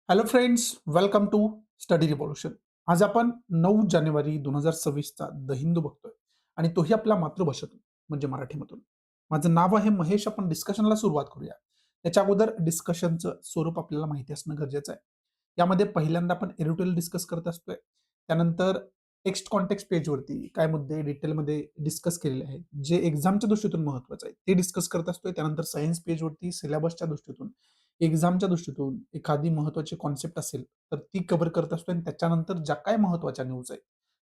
Hello friends, welcome to Study Revolution. आज आपण 9 जानेवारी 2026चा the Hindu बघतोय आणि तोही आपल्या मातृभाषेतून म्हणजे मराठीमधून. माझं नाव आहे महेश. आपण डिस्कशनला सुरुवात करूया. त्याच्या अगोदर डिस्कशनचं स्वरूप आपल्याला माहिती असणं गरजेचं आहे. यामध्ये पहिल्यांदा आपण एडिटोरियल डिस्कस करत असतोय. त्यानंतर टेक्स्ट कॉन्टेक्स्ट पेजवरती काय मुद्दे डिटेलमध्ये डिस्कस केलेले आहेत, जे एक्झामच्या दृष्टीतून महत्वाचं आहे, ते डिस्कस करत असतोय. त्यानंतर सायन्स पेजवरती सिलेबसच्या दृष्टीतून एक्झामच्या दृष्टीतून एखादी महत्वाची कॉन्सेप्ट असेल तर ती कव्हर करत असतोय आणि त्याच्यानंतर ज्या काय महत्वाच्या न्यूज आहेत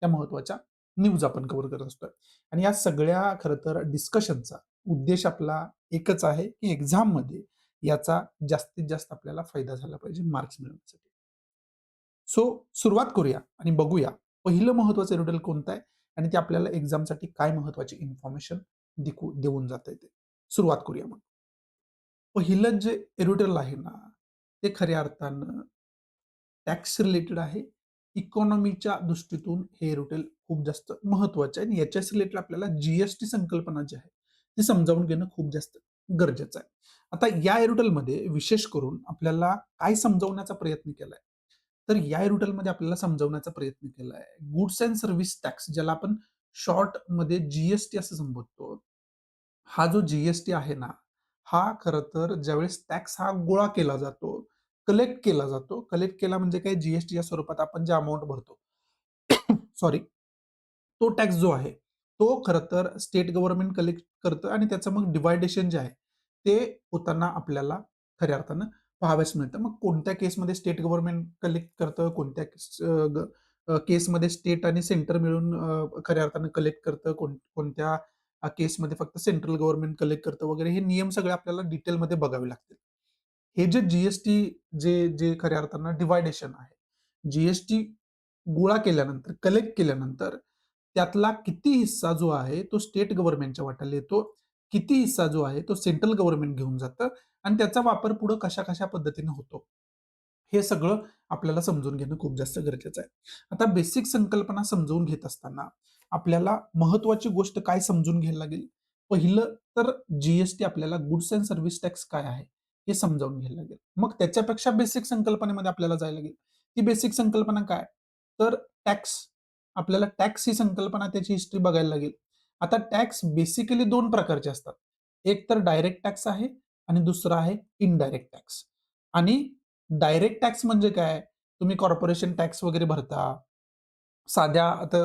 त्या महत्वाच्या न्यूज आपण कव्हर करत असतोय. आणि या सगळ्या खरं तर डिस्कशनचा उद्देश आपला एकच आहे की एक्झाम मध्ये याचा जास्तीत जास्त आपल्याला फायदा झाला पाहिजे मार्क्स मिळवण्यासाठी. सो सुरुवात करूया आणि बघूया पहिलं महत्वाचं एडिटोरियल कोणतं आहे आणि ते आपल्याला एक्झामसाठी काय महत्वाची इन्फॉर्मेशन देऊन जाते ते. सुरुवात करूया मग. पहिलं जे एडिटोरियल आहे ना, ते खऱ्या अर्थानं टॅक्स रिलेटेड आहे. इकॉनॉमीच्या दृष्टीतून हे एडिटोरियल खूप जास्त महत्वाचं आहे आणि याच्याच रिलेटेड आपल्याला जी संकल्पना जी आहे, ती समजावून घेणं खूप जास्त गरजेचं आहे. आता या एडिटोरियलमध्ये विशेष करून आपल्याला काय समजावण्याचा प्रयत्न केलाय, तर या एडिटोरियलमध्ये आपल्याला समजावण्याचा प्रयत्न केलाय गुड्स अँड सर्व्हिस टॅक्स, ज्याला आपण शॉर्टमध्ये जी असं संबोधतो. हा जो जी आहे ना, हा खरं तर ज्यावेळेस टॅक्स हा गोळा केला जातो, कलेक्ट केला जातो. कलेक्ट केला म्हणजे काय, जी स्वरूपात आपण जे अमाउंट भरतो. सॉरी. तो टॅक्स जो आहे, तो खरं तर स्टेट गव्हर्नमेंट कलेक्ट करतं आणि त्याचं मग डिव्हायडेशन जे आहे, ते होताना आपल्याला खऱ्या अर्थानं पाहावयास मिळतं. मग कोणत्या केसमध्ये स्टेट गव्हर्नमेंट कलेक्ट करतं, कोणत्या केसमध्ये स्टेट आणि सेंटर मिळून खऱ्या अर्थानं कलेक्ट करतं, कोणत्या केसमध्ये फक्त सेंट्रल गव्हर्नमेंट कलेक्ट करतं वगैरे, हे नियम सगळे आपल्याला डिटेलमध्ये बघावे लागतील. हे जे जे जे खऱ्या अर्थानं डिव्हायडेशन आहे, जी गोळा केल्यानंतर, कलेक्ट केल्यानंतर त्यातला किती हिस्सा जो आहे तो स्टेट गव्हर्नमेंटच्या वाट्याला येतो, किती हिस्सा जो आहे तो सेंट्रल गव्हर्नमेंट घेऊन जातं आणि त्याचा वापर पुढे कशा-कशा पद्धतीने होतो. हे सगळं आपल्याला समजून घेणं खूप जास्त गरजेचं आहे. आता बेसिक संकल्पना समजून घेत असताना आपल्याला महत्वाची गोष्ट काय समजून घ्यायला लागेल? पहिलं तर जी आपल्याला गुड्स अँड सर्व्हिस टॅक्स काय आहे? हे समजावून घ्यायला लागेल. मग त्याच्यापेक्षा बेसिक संकल्पनेमध्ये आपल्याला जायला लागेल. ती बेसिक संकल्पना काय? तर टॅक्स. आपल्याला टॅक्स ही संकल्पना त्याची हिस्ट्री बघायला लागेल. आता टॅक्स बेसिकली 2 प्रकारचे असतात. एक तर डायरेक्ट टॅक्स आहे आणि दुसरा आहे इनडायरेक्ट टॅक्स. आणि डायरेक्ट टॅक्स म्हणजे काय? तुम्ही कॉर्पोरेशन टॅक्स वगैरे भरता. साध्या आता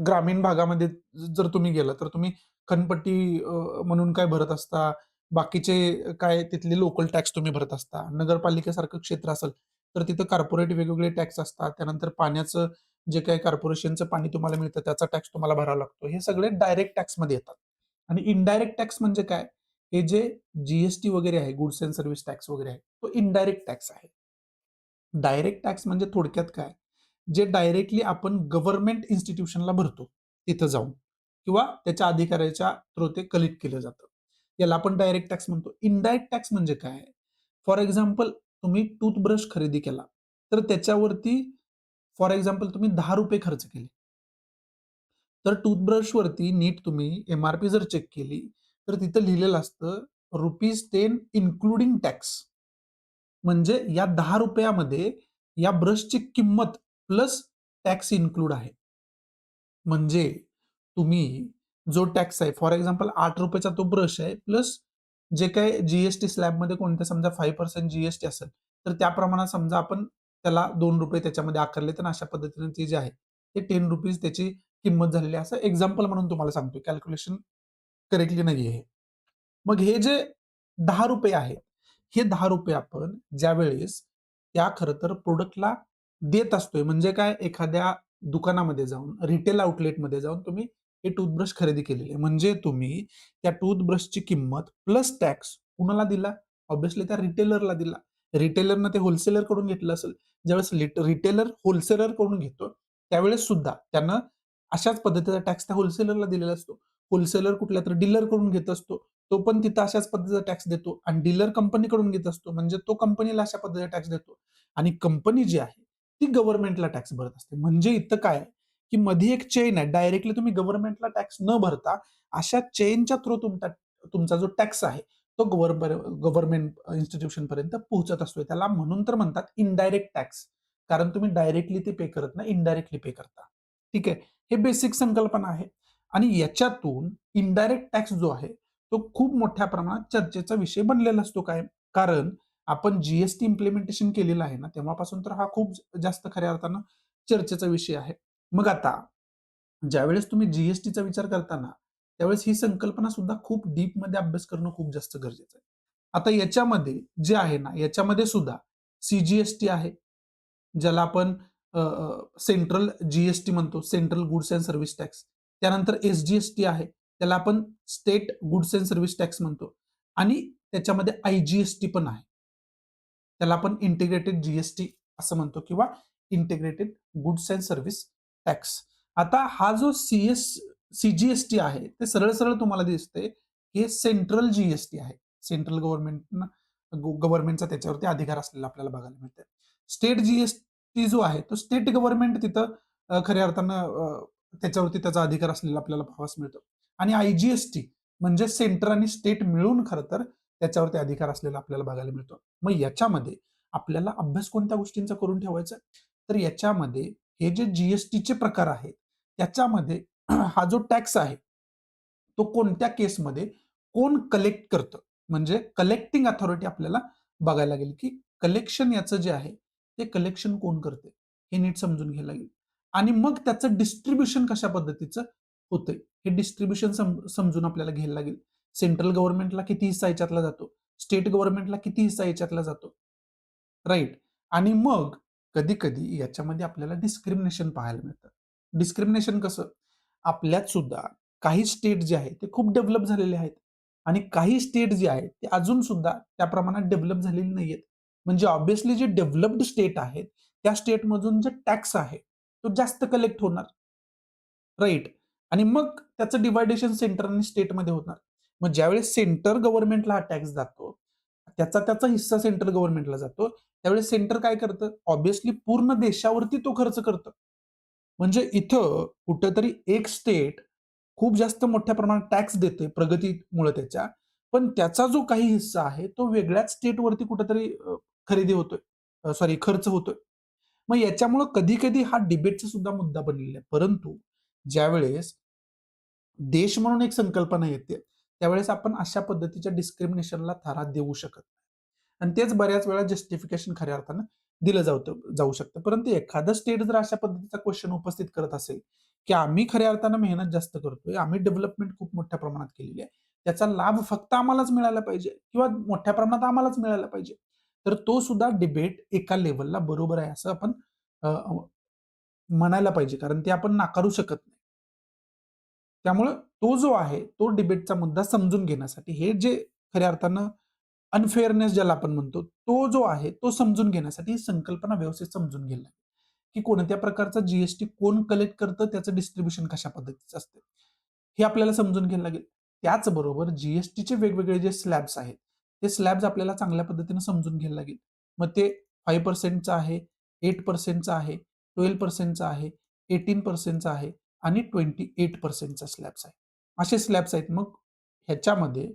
ग्रामीण भागामध्ये जर तुम्ही गेला, तर तुम्ही खनपट्टी म्हणून काय भरत असता. बाकीचे काय तिथले लोकल टॅक्स तुम्ही भरत असता. नगरपालिकेसारखं क्षेत्र असेल, तर तिथं कॉर्पोरेट वेगवेगळे टॅक्स असतात. त्यानंतर पाण्याचं जे काही कॉर्पोरेशनचं पाणी तुम्हाला मिळतं, त्याचा टॅक्स तुम्हाला भरावा लागतो. हे सगळे डायरेक्ट टॅक्समध्ये येतात. आणि इनडायरेक्ट टॅक्स म्हणजे काय? हे जे जी वगैरे आहे, गुड्स अँड सर्व्हिस टॅक्स वगैरे आहे, तो इनडायरेक्ट टॅक्स आहे. डायरेक्ट टॅक्स म्हणजे थोडक्यात काय? जे डायरेक्टली आपण गव्हर्नमेंट इन्स्टिट्यूशनला भरतो, तिथं जाऊन किंवा त्याच्या अधिकाऱ्याच्या थ्रू ते कलेक्ट केलं जातं. याला आपण डायरेक्ट टॅक्स म्हणतो. इनडायरेक्ट टॅक्स म्हणजे काय? फॉर एक्झाम्पल, तुम्ही टूथब्रश खरेदी केला, तर त्याच्यावरती फॉर एक्झाम्पल तुम्ही ₹10 खर्च केले. तर टूथब्रशवरती नीट तुम्ही एम-आर-पी जर चेक केली, तर तिथं लिहिलेलं असतं ₹10 इन्क्लुडिंग टॅक्स. म्हणजे या ₹10 मध्ये या ब्रशची किंमत प्लस टॅक्स इन्क्लूड आहे. म्हणजे तुम्ही जो टॅक्स आहे, फॉर एक्झाम्पल ₹8 चा तो ब्रश आहे, प्लस जे काही जी स्लॅबमध्ये कोणत्या समजा 5% जी असेल, तर त्या प्रमाणात समजा आपण त्याला ₹2 त्याच्यामध्ये आकारले, तर अशा पद्धतीने ते जे आहे, ते ₹10 त्याची किंमत झालेली आहे. असं एक्झाम्पल म्हणून तुम्हाला सांगतोय. कॅल्क्युलेशन करेक्टली नाहीये हे. मग हे जे ₹10 आहेत, हे ₹10 आपण ज्यावेळेस त्या खरं तर प्रॉडक्टला देत असतोय, म्हणजे काय, एखाद्या दुकानामध्ये जाऊन, रिटेल आउटलेटमध्ये जाऊन तुम्ही हे टूथब्रश खरेदी केलेली आहे. म्हणजे तुम्ही त्या टूथब्रशची किंमत प्लस टॅक्स कुणाला दिला? ऑब्व्हियसली त्या रिटेलरला दिला. रिटेलरनं ते व्होलसेलरकडून घेतलं असेल. ज्यावेळेस रिटेलर व्होलसेलरकडून घेतो, त्यावेळेस सुद्धा त्यानं अशाच पद्धतीचा टॅक्स त्या व्होलसेलरला दिलेला असतो. व्होलसेलर कुठल्यातरी डीलरकडून घेत असतो. तो पण तिथं अशाच पद्धतीचा टॅक्स देतो आणि डीलर कंपनीकडून घेत असतो. म्हणजे तो कंपनीला अशा पद्धतीचा टॅक्स देतो आणि कंपनी जी आहे, ती गव्हर्नमेंटला टॅक्स भरत असते. म्हणजे इथं काय आहे, की मध्ये एक चेन आहे. डायरेक्टली तुम्ही गव्हर्नमेंटला टॅक्स न भरता अशा चेनच्या थ्रू तुमचा जो टॅक्स आहे, तो गव्हर्नमेंट इन्स्टिट्यूशन पर्यंत पोहोचत असतो. त्याला म्हणून तर म्हणतात इनडायरेक्ट टॅक्स. कारण तुम्ही डायरेक्टली ते पे करत नाही, इनडायरेक्टली पे करता. ठीक आहे. हे बेसिक संकल्पना आहे. आणि याच्यातून इनडायरेक्ट टॅक्स जो आहे, तो खूप मोठ्या प्रमाणात चर्चेचा विषय बनलेला असतो कायम. कारण आपण जी-एस-टी इम्प्लिमेंटेशन केलेलं आहे ना, तेव्हापासून तर हा खूप जास्त खऱ्या अर्थानं चर्चेचा विषय आहे. मग आता ज्यावेळेस तुम्ही जी-एस-टीचा विचार करता ना, त्यावेळेस ही संकल्पना सुद्धा खूप डीपमध्ये अभ्यास करणं खूप जास्त गरजेचं आहे. आता याच्यामध्ये जे आहे ना, याच्यामध्ये सुद्धा सी-जी-एस-टी आहे, ज्याला आपण सेंट्रल जी-एस-टी म्हणतो, central goods and service tax. त्यानंतर एस-जी-एस-टी आहे, त्याला आपण state goods and service tax म्हणतो आणि त्याच्यामध्ये आय-जी-एस-टी पण आहे. त्याला आपण इंटिग्रेटेड जी-एस-टी असं म्हणतो किंवा integrated goods and service tax. आता हा जो सी-जी-एस-टी आहे, ते सरळ-सरळ तुम्हाला दिसतंय, हे सेंट्रल जी-एस-टी आहे. सेंट्रल गव्हर्नमेंटचा त्याच्यावरती अधिकार असलेला आपल्याला बघायला मिळतंय. स्टेट जी-एस-टी जो आहे, तो स्टेट गव्हर्नमेंट तिथं खऱ्या अर्थानं त्याच्यावरती त्याचा अधिकार असलेला आपल्याला पाहावयास मिळतो. आणि आय-जी-एस-टी म्हणजे सेंटर आणि स्टेट मिळून खरं तर त्याच्यावरती अधिकार असलेला आपल्याला बघायला मिळतो. मग याच्यामध्ये आपल्याला अभ्यास कोणत्या गोष्टींचा करून ठेवायचा आहे? तर याच्यामध्ये हे जे जी-एस-टीचे प्रकार आहेत, त्याच्यामध्ये हा जो टॅक्स आहे, तो कोणत्या केसमध्ये कोण कलेक्ट करतं? म्हणजे कलेक्टिंग अथॉरिटी आपल्याला बघायला लागेल, की कलेक्शन याचं जे आहे, ते कलेक्शन कोण करते? हे नीट समजून घ्यायला लागेल. आणि मग त्याचं डिस्ट्रिब्युशन कशा पद्धतीचं होतंय, हे डिस्ट्रिब्युशन समजून आपल्याला घ्यायला लागेल. सेंट्रल गव्हर्नमेंटला किती हिस्सा याच्यातला जातो? स्टेट गव्हर्नमेंटला किती हिस्सा याच्यातला जातो? राइट. आणि मग कधी-कधी याच्यामध्ये आपल्याला डिस्क्रिमिनेशन पाहायला मिळतं. डिस्क्रिमिनेशन कसं? आपल्यात सुद्धा काही स्टेट जे आहेत, ते खूप डेव्हलप झालेले आहेत आणि काही स्टेट जे आहेत, ते अजून सुद्धा त्या प्रमाणात डेव्हलप झालेली नाहीयेत. म्हणजे ऑब्व्हियसली जे डेव्हलप्ड स्टेट आहेत, त्या स्टेटमधून जे टॅक्स आहे, तो जास्त कलेक्ट होणार. राइट. आणि मग त्याचं डिव्हायडेशन सेंटर आणि स्टेटमध्ये होणार. मग ज्यावेळेस सेंटर गव्हर्नमेंटला हा टॅक्स जातो, त्याचा त्याचा हिस्सा सेंट्रल गव्हर्नमेंटला जातो. त्यावेळेस सेंटर काय करतं? ऑब्व्हियसली पूर्ण देशावरती तो खर्च करतं. म्हणजे इथं कुठेतरी एक स्टेट खूप जास्त मोठ्या प्रमाणात टॅक्स देते प्रगतीमुळे त्याच्या, पण त्याचा जो काही हिस्सा आहे, तो वेगळ्याच स्टेटवरती कुठेतरी खरेदी होतोय, सॉरी खर्च होतोय. मग याच्यामुळं कधी-कधी हा डिबेटचा सुद्धा मुद्दा बनलेला आहे. परंतु ज्यावेळेस देश म्हणून एक संकल्पना येते, त्यावेळेस आपण अशा पद्धतीच्या डिस्क्रिमिनेशनला थारा देऊ शकत नाही. आणि तेच बऱ्याच वेळा जस्टिफिकेशन खऱ्या अर्थानं दिलं जाऊ शकतं. परंतु एखादं स्टेट जर अशा पद्धतीचा क्वेशन उपस्थित करत असेल, की आम्ही खऱ्या अर्थानं मेहनत जास्त करतोय, आम्ही डेव्हलपमेंट खूप मोठ्या प्रमाणात केलेली आहे. त्याचा लाभ फक्त आम्हालाच मिळाला पाहिजे किंवा मोठ्या प्रमाणात आम्हालाच मिळाला पाहिजे. तर तो सुद्धा डिबेट एका लेव्हलला बरोबर आहे असं आपण अ, अ, म्हणायला पाहिजे. कारण ते आपण नाकारू शकत नाही. त्यामुळं तो जो आहे, तो डिबेटचा मुद्दा समजून घेण्यासाठी हे जे खऱ्या अर्थानं अनफेअरनेस ज्याला आपण म्हणतो, तो जो आहे, तो समजून घेण्यासाठी ही संकल्पना व्यवस्थित समजून घ्यायला लागेल, की कोणत्या प्रकारचा जी कोण कलेक्ट करतं, त्याचं डिस्ट्रिब्युशन कशा पद्धतीचं असतं. हे आपल्याला समजून घ्यायला लागेल. त्याचबरोबर जी-एस-टीचे वेगवेगळे जे स्लॅब्स आहेत, ते स्लॅब्स आपल्याला चांगल्या पद्धतीने समजून घ्यायला लागेल. मग ते 5% आहे, 8% आहे, 12% आहे, 18% आहे आणि 28% स्लॅब्स आहे. असे स्लॅब्स आहेत. मग ह्याच्यामध्ये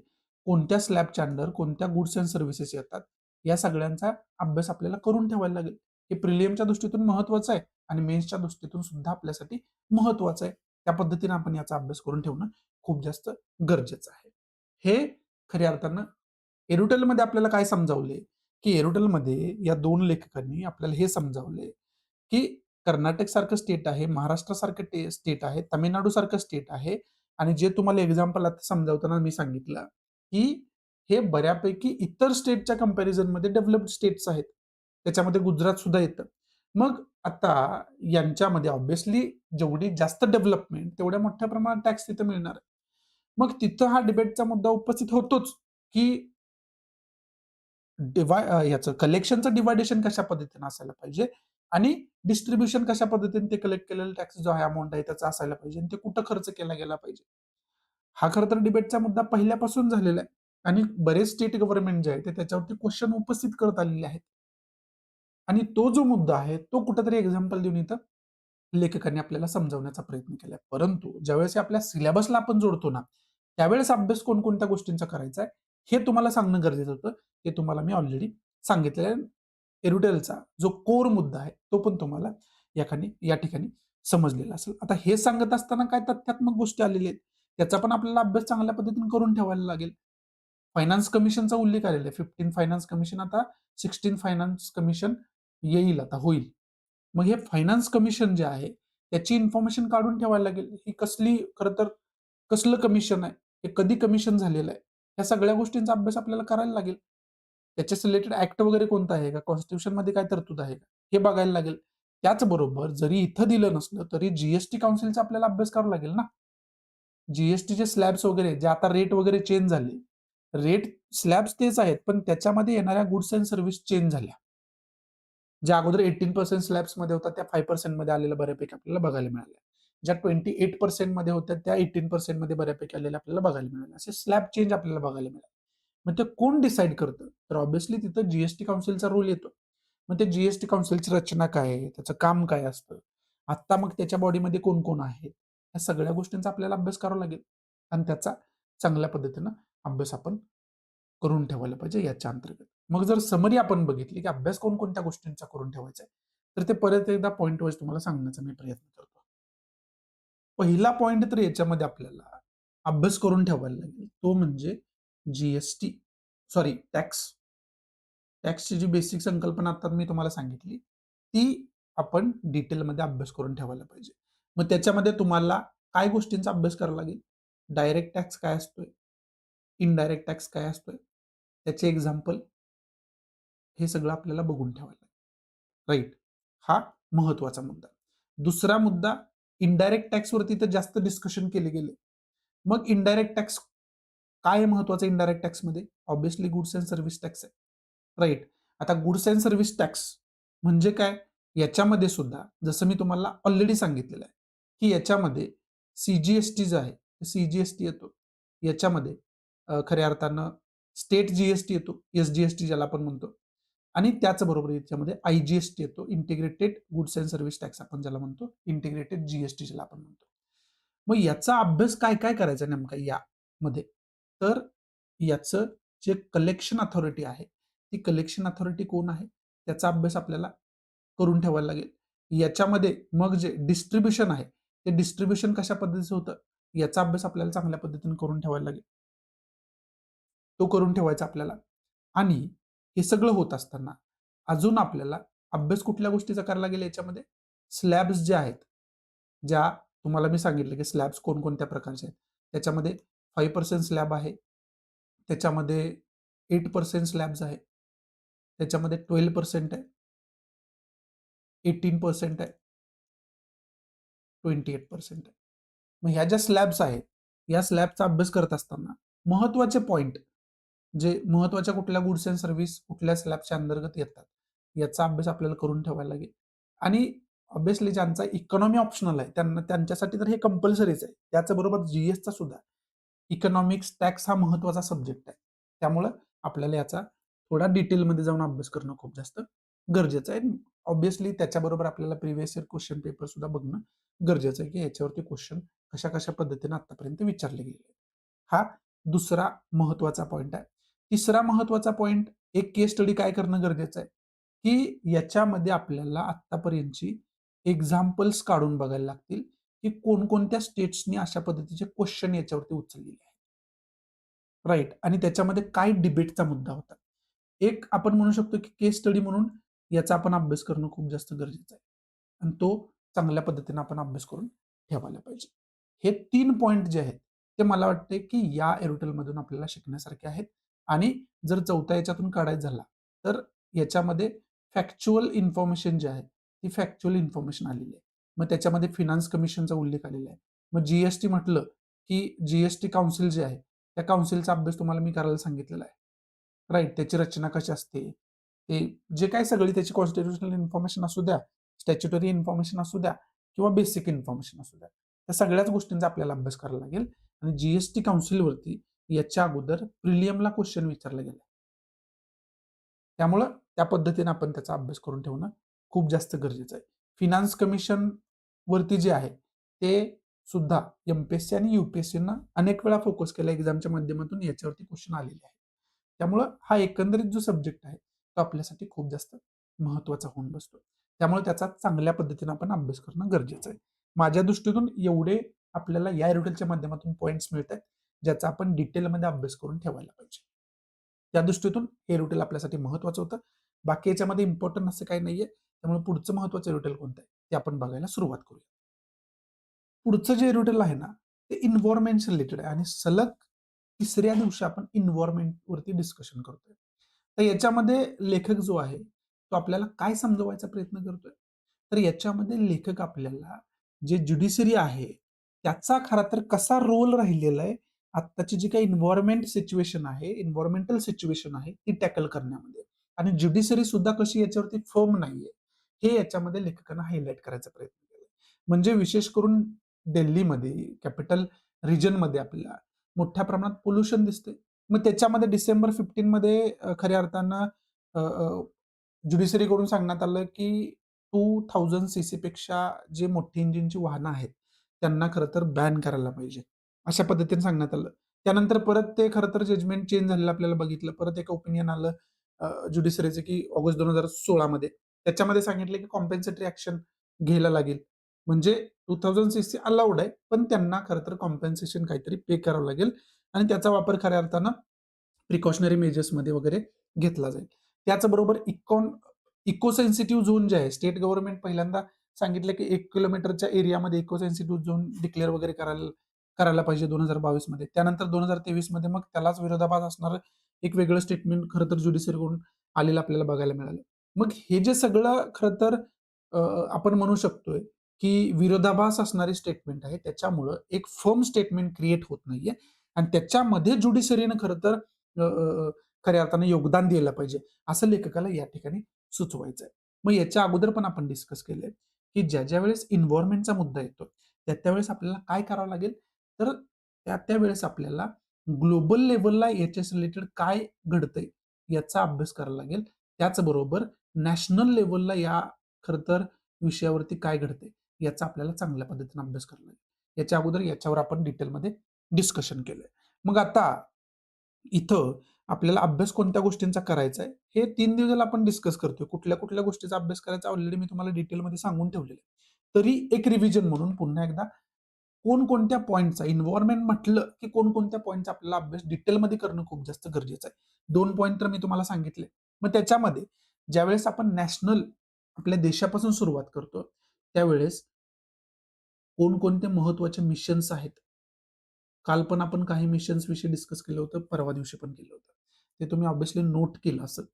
कोणत्या स्लॅबच्या अंडर कोणत्या गुड्स अँड सर्व्हिसेस येतात, या सगळ्यांचा अभ्यास आपल्याला करून ठेवायला लागेल. हे प्रिलिम्सच्या दृष्टीतून महत्त्वाचं आहे आणि मेन्सच्या दृष्टीतून सुद्धा आपल्यासाठी महत्त्वाचं आहे. त्या पद्धतीने आपण याचा अभ्यास करून ठेवणं खूप जास्त गरजेचं आहे. हे खऱ्या अर्थानं एरुटलमध्ये आपल्याला काय समजावले, की एरुटलमध्ये या 2 लेखकांनी आपल्याला हे समजावले, की कर्नाटकसारखं स्टेट आहे, महाराष्ट्रासारखं स्टेट आहे, तामिळनाडूसारखं स्टेट आहे आणि जे तुम्हाला एक्झाम्पल आता समजावताना मी सांगितलं, की हे बऱ्यापैकी इतर स्टेटच्या कंपॅरिझनमध्ये डेव्हलप्ड स्टेट्स आहेत. त्याच्यामध्ये गुजरात सुद्धा येतं. मग आता यांच्यामध्ये ऑब्व्हियसली जेवढी जास्त डेव्हलपमेंट, तेवढ्या मोठ्या प्रमाणात टॅक्स तिथं मिळणार आहे. मग तिथं हा डिबेटचा मुद्दा उपस्थित होतोच, की ह्याचं कलेक्शनचं डिव्हायडेशन कशा पद्धतीने असायला पाहिजे आणि डिस्ट्रिब्युशन कशा पद्धतीने ते कलेक्ट केलेला टॅक्स जो आहे, अमाउंट आहे त्याचा असायला पाहिजे आणि ते कुठं खर्च केला गेला पाहिजे. हा खरं तर डिबेटचा मुद्दा पहिल्यापासून झालेला आहे आणि बरेच स्टेट गव्हर्नमेंट जे आहे ते त्याच्यावरती क्वेश्चन उपस्थित करत आलेले आहेत. आणि तो जो मुद्दा आहे, तो कुठेतरी एक्झाम्पल देऊन इथं लेखकांनी आपल्याला समजावण्याचा प्रयत्न केलाय. परंतु ज्यावेळेस हे आपल्या सिलेबसला आपण जोडतो ना, त्यावेळेस अभ्यास कोणकोणत्या गोष्टींचा करायचा आहे, हे तुम्हाला सांगणं गरजेचं होतं. ते तुम्हाला मी ऑलरेडी सांगितलेलं आहे. एरुटेलचा जो कोर मुद्दा आहे, तो पण तुम्हाला या ठिकाणी समजलेला असेल. आता हे सांगत असताना काय तथ्यात्मक गोष्टी आलेल्या आहेत. त्याचा पण आपल्याला अभ्यास चांगल्या पद्धतीने करून ठेवायला लागेल. फायनान्स कमिशनचा उल्लेख आलेला आहे. 15 फायनान्स कमिशन आता 16 फायनान्स कमिशन येईल आता होईल. मग हे फायनान्स कमिशन जे आहे, त्याची इन्फॉर्मेशन काढून ठेवायला लागेल. ही कसली खरं तर कसलं कमिशन आहे? हे कधी कमिशन झालेलं आहे? या सगळ्या गोष्टींचा अभ्यास आपल्याला करायला लागेल. त्याच्याशी रिलेटेड ॲक्ट वगैरे कोणता आहे का? कॉन्स्टिट्यूशनमध्ये काय तरतूद आहे का? हे बघायला लागेल. त्याचबरोबर जरी इथं दिलं नसलं, तरी जी काउन्सिलचा आपल्याला अभ्यास करावा लागेल ना. जी स्लॅब्स वगैरे जे आता रेट वगैरे चेंज झाले. रेट स्लॅब्स तेच आहेत, पण त्याच्यामध्ये येणाऱ्या गुड्स अँड सर्व्हिस चेंज झाल्या. ज्या अगोदर 18% स्लॅब्समध्ये होत्या, त्या 5% मध्ये आलेल्या बऱ्यापैकी आपल्याला बघायला मिळाल्या. ज्या 28% मध्ये होत्या, त्या 18% मध्ये बऱ्यापैकी आलेल्या आपल्याला बघायला मिळाल्या. असे स्लॅब चेंज आपल्याला बघायला मिळाले. मग ते कोण डिसाईड करतं? तर ऑब्व्हियसली तिथं काउन्सिलचा रोल येतो. मग ते काउन्सिलची रचना काय आहे? त्याचं काम काय असतं? आत्ता मग त्याच्या बॉडीमध्ये कोण-कोण आहेत? या सगळ्या गोष्टींचा आपल्याला अभ्यास करावा लागेल आणि त्याचा चांगल्या पद्धतीनं अभ्यास आपण करून ठेवायला पाहिजे याच्या अंतर्गत. मग जर समरी आपण बघितली, की अभ्यास कोणकोणत्या गोष्टींचा करून ठेवायचा आहे, तर ते परत एकदा पॉइंट वाईज तुम्हाला सांगण्याचा मी प्रयत्न करतो. पहिला पॉइंट तर याच्यामध्ये आपल्याला अभ्यास करून ठेवायला लागेल. तो म्हणजे जी सॉरी टॅक्स. टॅक्सची जी बेसिक संकल्पना आता मी तुम्हाला सांगितली, ती आपण डिटेलमध्ये अभ्यास करून ठेवायला पाहिजे. मग त्याच्यामध्ये तुम्हाला काय गोष्टींचा अभ्यास करावा लागेल? डायरेक्ट टॅक्स काय असतोय? इनडायरेक्ट टॅक्स काय असतोय? त्याचे एक्झाम्पल हे सगळं आपल्याला बघून ठेवायला लागेल. राइट. हा महत्वाचा मुद्दा. दुसरा मुद्दा इनडायरेक्ट टॅक्सवरती तर जास्त डिस्कशन केले गेले. मग इनडायरेक्ट टॅक्स काय आहे महत्वाचं इनडायरेक्ट टॅक्समध्ये? Obviously goods and service tax आहे. राइट. आता गुड्स अँड सर्व्हिस टॅक्स म्हणजे काय? याच्यामध्ये सुद्धा जसं मी तुम्हाला ऑलरेडी सांगितलेलं आहे, की याच्यामध्ये सी-जी-एस-टी जो आहे, सी-जी-एस-टी येतो. याच्यामध्ये खऱ्या अर्थानं स्टेट जी-एस-टी येतो, एस-जी-एस-टी ज्याला आपण म्हणतो. आणि त्याचबरोबर याच्यामध्ये आय-जी-एस-टी येतो, integrated goods and service tax आपण ज्याला म्हणतो, इंटिग्रेटेड जी-एस-टी ज्याला आपण म्हणतो. मग याचा अभ्यास काय-काय करायचा नेमका यामध्ये? तर याचं जे कलेक्शन अथॉरिटी आहे, ती कलेक्शन अथॉरिटी कोण आहे? त्याचा अभ्यास आपल्याला करून ठेवायला लागेल. याच्यामध्ये मग जे डिस्ट्रिब्युशन आहे, ते डिस्ट्रिब्युशन कशा पद्धतीचं होतं? याचा अभ्यास आपल्याला चांगल्या पद्धतीने करून ठेवायला लागेल. तो करून ठेवायचा आपल्याला. आणि हे सगळं होत असताना अजून आपल्याला अभ्यास कुठल्या गोष्टीचा करायला लागेल याच्यामध्ये? स्लॅब्स जे आहेत, ज्या तुम्हाला मी सांगितलं, की स्लॅब्स कोणकोणत्या प्रकारचे आहेत. त्याच्यामध्ये 5% स्लॅब आहे. त्याच्यामध्ये 8% स्लॅब्स आहे. त्याच्यामध्ये 12% आहे. 18% आहे. 28% आहे. मग ह्या ज्या स्लॅब्स आहेत, या स्लॅबचा अभ्यास करत असताना महत्त्वाचे पॉइंट जे महत्त्वाच्या कुठल्या गुड्स अँड सर्व्हिस कुठल्या स्लॅबच्या अंतर्गत येतात, याचा अभ्यास आपल्याला करून ठेवायला लागेल. आणि ऑब्व्हियसली ज्यांचा इकॉनॉमी ऑप्शनल आहे, त्यांच्यासाठी तर हे कंपल्सरीच आहे. त्याचबरोबर जी-एसचा सुद्धा इकॉनॉमिक्स, टॅक्स हा महत्त्वाचा सब्जेक्ट आहे. त्यामुळं आपल्याला याचा थोडा डिटेलमध्ये जाऊन अभ्यास करणं खूप जास्त गरजेचं आहे. ऑब्व्हियसली त्याच्याबरोबर आपल्याला प्रिव्हियस इयर क्वेश्चन पेपर सुद्धा बघणं गरजेचं आहे, की याच्यावरती क्वेश्चन कशा-कशा पद्धतीने आतापर्यंत विचारले गेले. हा दुसरा महत्त्वाचा पॉइंट आहे. तिसरा महत्त्वाचा पॉइंट एक केस स्टडी काय करणं गरजेचं आहे, की याच्यामध्ये आपल्याला आत्तापर्यंतची एक्झाम्पल्स काढून बघायला लागतील, की कोणकोणत्या स्टेट्सनी अशा पद्धतीचे क्वेश्चन याच्यावरती उचललेले आहेत. राइट. आणि त्याच्यामध्ये काय डिबेटचा मुद्दा होता. एक आपण म्हणू शकतो, की केस स्टडी म्हणून याचा आपण अभ्यास करणं खूप जास्त गरजेचं आहे. आणि तो चांगल्या पद्धतीने आपण अभ्यास करून ठेवायला पाहिजे. हे 3 पॉइंट जे आहेत, ते मला वाटते, की या एरोटेलमधून आपल्याला शिकण्यासारखे आहेत. आणि जर चौथा याच्यातून काढायचा झाला, तर याच्यामध्ये फॅक्च्युअल इन्फॉर्मेशन जे आहे, ती फॅक्च्युअल इन्फॉर्मेशन आलेली आहे. मग त्याच्यामध्ये फायनान्स कमिशनचा उल्लेख आलेला आहे. मग जी म्हटलं, की जी काउन्सिल जे आहे, त्या काउन्सिलचा अभ्यास तुम्हाला मी करायला सांगितलेला आहे. राइट. त्याची रचना कशी असते, ते जे काही सगळी त्याची कॉन्स्टिट्यूशनल इन्फॉर्मेशन असू द्या, स्टॅच्युटरी इन्फॉर्मेशन असू द्या किंवा बेसिक इन्फॉर्मेशन असू द्या. त्या सगळ्याच गोष्टींचा आपल्याला अभ्यास करायला लागेल आणि काउन्सिलवरती याच्या अगोदर प्रिलियमला क्वेश्चन विचारला गेला. त्यामुळं त्या पद्धतीने आपण त्याचा अभ्यास करून ठेवणं खूप जास्त गरजेचं आहे. फिनान्स कमिशन वरती जे आहे, ते सुद्धा एम-पी-एस-सी आणि यू-पी-एस-सीनं अनेक वेळा फोकस केला एक्झामच्या माध्यमातून याच्यावरती क्वेश्चन आलेले आहेत. त्यामुळं हा एकंदरीत जो सब्जेक्ट आहे, तो आपल्यासाठी खूप जास्त महत्त्वाचा होऊन बसतो. त्यामुळे त्याचा चांगल्या पद्धतीने आपण अभ्यास करणं गरजेचं आहे. माझ्या दृष्टीतून एवढे आपल्याला या एरियलच्या माध्यमातून पॉइंट्स मिळतात, ज्याचा आपण डिटेलमध्ये अभ्यास करून ठेवायला पाहिजे. त्या दृष्टीतून हे रुटीन आपल्यासाठी महत्त्वाचं होतं. बाकी याच्यामध्ये इम्पोर्टंट असं काही नाहीये. त्यामुळे पुढचं महत्त्वाचं रुटीन कोणतं आहे, ते आपण बघायला सुरुवात करूया. पुढचं जे रुटीन आहे ना, ते एन्व्हायर्नमेंटशी रिलेटेड आहे आणि सलग तिसऱ्या दिवशी आपण एन्व्हायर्नमेंटवरती डिस्कशन करतोय. तर याच्यामध्ये लेखक जो आहे, तो आपल्याला काय समजवायचा प्रयत्न करतोय? तर याच्यामध्ये लेखक आपल्याला जे ज्युडिशरी आहे, त्याचा खरा तर कसा रोल राहिलेला आहे, आत्ताची जी काही एन्व्हायर्नमेंट सिच्युएशन आहे, एन्व्हायर्नमेंटल सिच्युएशन आहे, ती टॅकल करण्यामध्ये आणि ज्युडिशरी सुद्धा कशी याच्यावरती फर्म नाहीये, हे याच्यामध्ये लेखकांना हायलाइट करायचा प्रयत्न केला. म्हणजे विशेष करून दिल्लीमध्ये, कॅपिटल रिजनमध्ये आपल्याला मोठ्या प्रमाणात पोल्युशन दिसते. मग त्याच्यामध्ये डिसेंबर 15 मध्ये खऱ्या अर्थानं अ, अ, ज्युडिशरीकडून सांगण्यात आलं, की 2000 सीसीपेक्षा जे मोठी इंजिनची वाहनं आहेत, त्यांना खरं तर बॅन करायला पाहिजे. अशा पद्धतीने सांगण्यात आलं. त्यानंतर परत ते खरं तर जजमेंट चेंज झालेलं आपल्याला बघितलं. परत एक ओपिनियन आलं ज्युडिशरीचं, की ऑगस्ट 2016 मध्ये. त्याच्यामध्ये सांगितलं, की कॉम्पेन्सेटरी ॲक्शन घ्यायला लागेल. म्हणजे 2000 सीसी अलाउड आहे, पण त्यांना खरं तर कॉम्पेन्सेशन काहीतरी पे करावं लागेल आणि त्याचा वापर खऱ्या अर्थानं प्रिकॉशनरी मेजर्समध्ये वगैरे घेतला जाईल. त्याचबरोबर इको सेन्सिटिव्ह झोन जे आहे, स्टेट गव्हर्नमेंट पहिल्यांदा सांगितलं, की 1 किलोमीटरच्या एरियामध्ये इको सेन्सिटिव्ह झोन डिक्लेअर वगैरे करायला करायला पाहिजे 2022 मध्ये. त्यानंतर 2023 मध्ये मग त्यालाच विरोधाभास असणारं एक वेगळं स्टेटमेंट खरं तर ज्युडिशरीकडून आलेलं आपल्याला बघायला मिळालं. मग हे जे सगळं खरं तर अ, आपण म्हणू शकतोय, की विरोधाभास असणारी स्टेटमेंट आहे. त्याच्यामुळं एक फर्म स्टेटमेंट क्रिएट होत नाहीये आणि त्याच्यामध्ये ज्युडिशरीनं खरं तर अ, अ, खऱ्या अर्थाने योगदान द्यायला पाहिजे, असं लेखकाला या ठिकाणी सुचवायचं आहे. मग याच्या अगोदर पण आपण डिस्कस केलंय, की ज्या वेळेस एन्व्हायर्नमेंटचा मुद्दा येतो, त्यावेळेस आपल्याला काय करावं लागेल? तर त्यावेळेस आपल्याला ग्लोबल लेव्हलला याच्याशी रिलेटेड काय घडतंय, याचा अभ्यास करायला लागेल. त्याचबरोबर नॅशनल लेव्हलला या खरं तर विषयावरती काय घडतंय, याचा आपल्याला चांगल्या पद्धतीने अभ्यास करावा लागेल. याच्या अगोदर याच्यावर आपण डिटेलमध्ये डिस्कशन केलंय. मग आता इथं आपल्याला अभ्यास कोणत्या गोष्टींचा करायचा आहे, हे 3 दिवसाला आपण डिस्कस करतोय. कुठल्या-कुठल्या गोष्टीचा अभ्यास करायचा ऑलरेडी मी तुम्हाला डिटेलमध्ये सांगून ठेवलेलं आहे. तरी एक रिव्हिजन म्हणून पुन्हा एकदा कोणकोणत्या पॉइंटचा एन्व्हायर्नमेंट म्हटलं, की कोणकोणत्या पॉइंटचा आपल्याला अभ्यास डिटेलमध्ये करणं खूप जास्त गरजेचं आहे. 2 पॉइंट तर मी तुम्हाला सांगितले. मग त्याच्यामध्ये ज्यावेळेस आपण नॅशनल आपल्या देशापासून सुरुवात करतो, त्यावेळेस कोणकोणते महत्त्वाचे मिशन्स आहेत. काल पण आपण काही मिशन्स विषयी डिस्कस केलं होतं, परवा दिवशी पण केलं होतं. ते तुम्ही ऑब्व्हियसली नोट केलं असेल.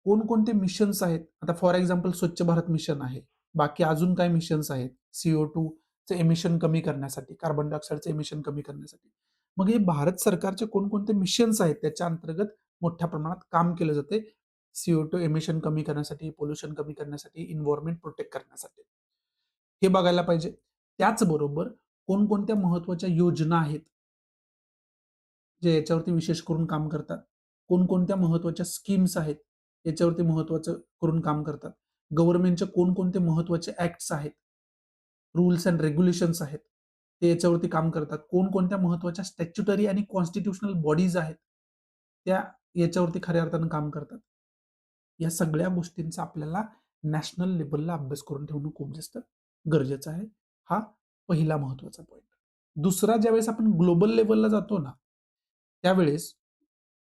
कोणकोणते मिशन्स आहेत? आता फॉर एक्झाम्पल स्वच्छ भारत मिशन आहे. बाकी अजून काही मिशन्स आहेत. CO2चं एमिशन कमी करण्यासाठी, कार्बन डायऑक्साईडचं एमिशन कमी करण्यासाठी. मग हे भारत सरकारचे कोणकोणते मिशन्स आहेत, त्याच्या अंतर्गत मोठ्या प्रमाणात काम केलं जाते. CO2 एमिशन कमी करण्यासाठी, पोल्युशन कमी करण्यासाठी, एन्व्हायर्नमेंट प्रोटेक्ट करण्यासाठी. हे बघायला पाहिजे. त्याचबरोबर कोणकोणत्या महत्त्वाच्या योजना आहेत, जे याच्यावरती विशेष करून काम करतात. कोणकोणत्या महत्त्वाच्या स्कीम्स आहेत, याच्यावरती महत्त्वाचं करून काम करतात. गव्हर्नमेंटचे कोणकोणते महत्त्वाचे ॲक्ट्स आहेत, रूल्स एंड रेग्युलेशन्स आहेत, ते याच्यावरती काम करतात. कोणकोणत्या महत्त्वाच्या स्टॅच्युटरी आणि कॉन्स्टिट्यूशनल बॉडीज आहेत, त्या याच्यावरती खऱ्या अर्थानं काम करतात. या सगळ्या गोष्टींचा आपल्याला नॅशनल लेव्हलला अभ्यास करून ठेवणं खूप जास्त गरजेचं आहे. हा पहिला महत्त्वाचा पॉइंट. दुसरा ज्यावेळेस आपण ग्लोबल लेव्हलला जातो ना, त्यावेळेस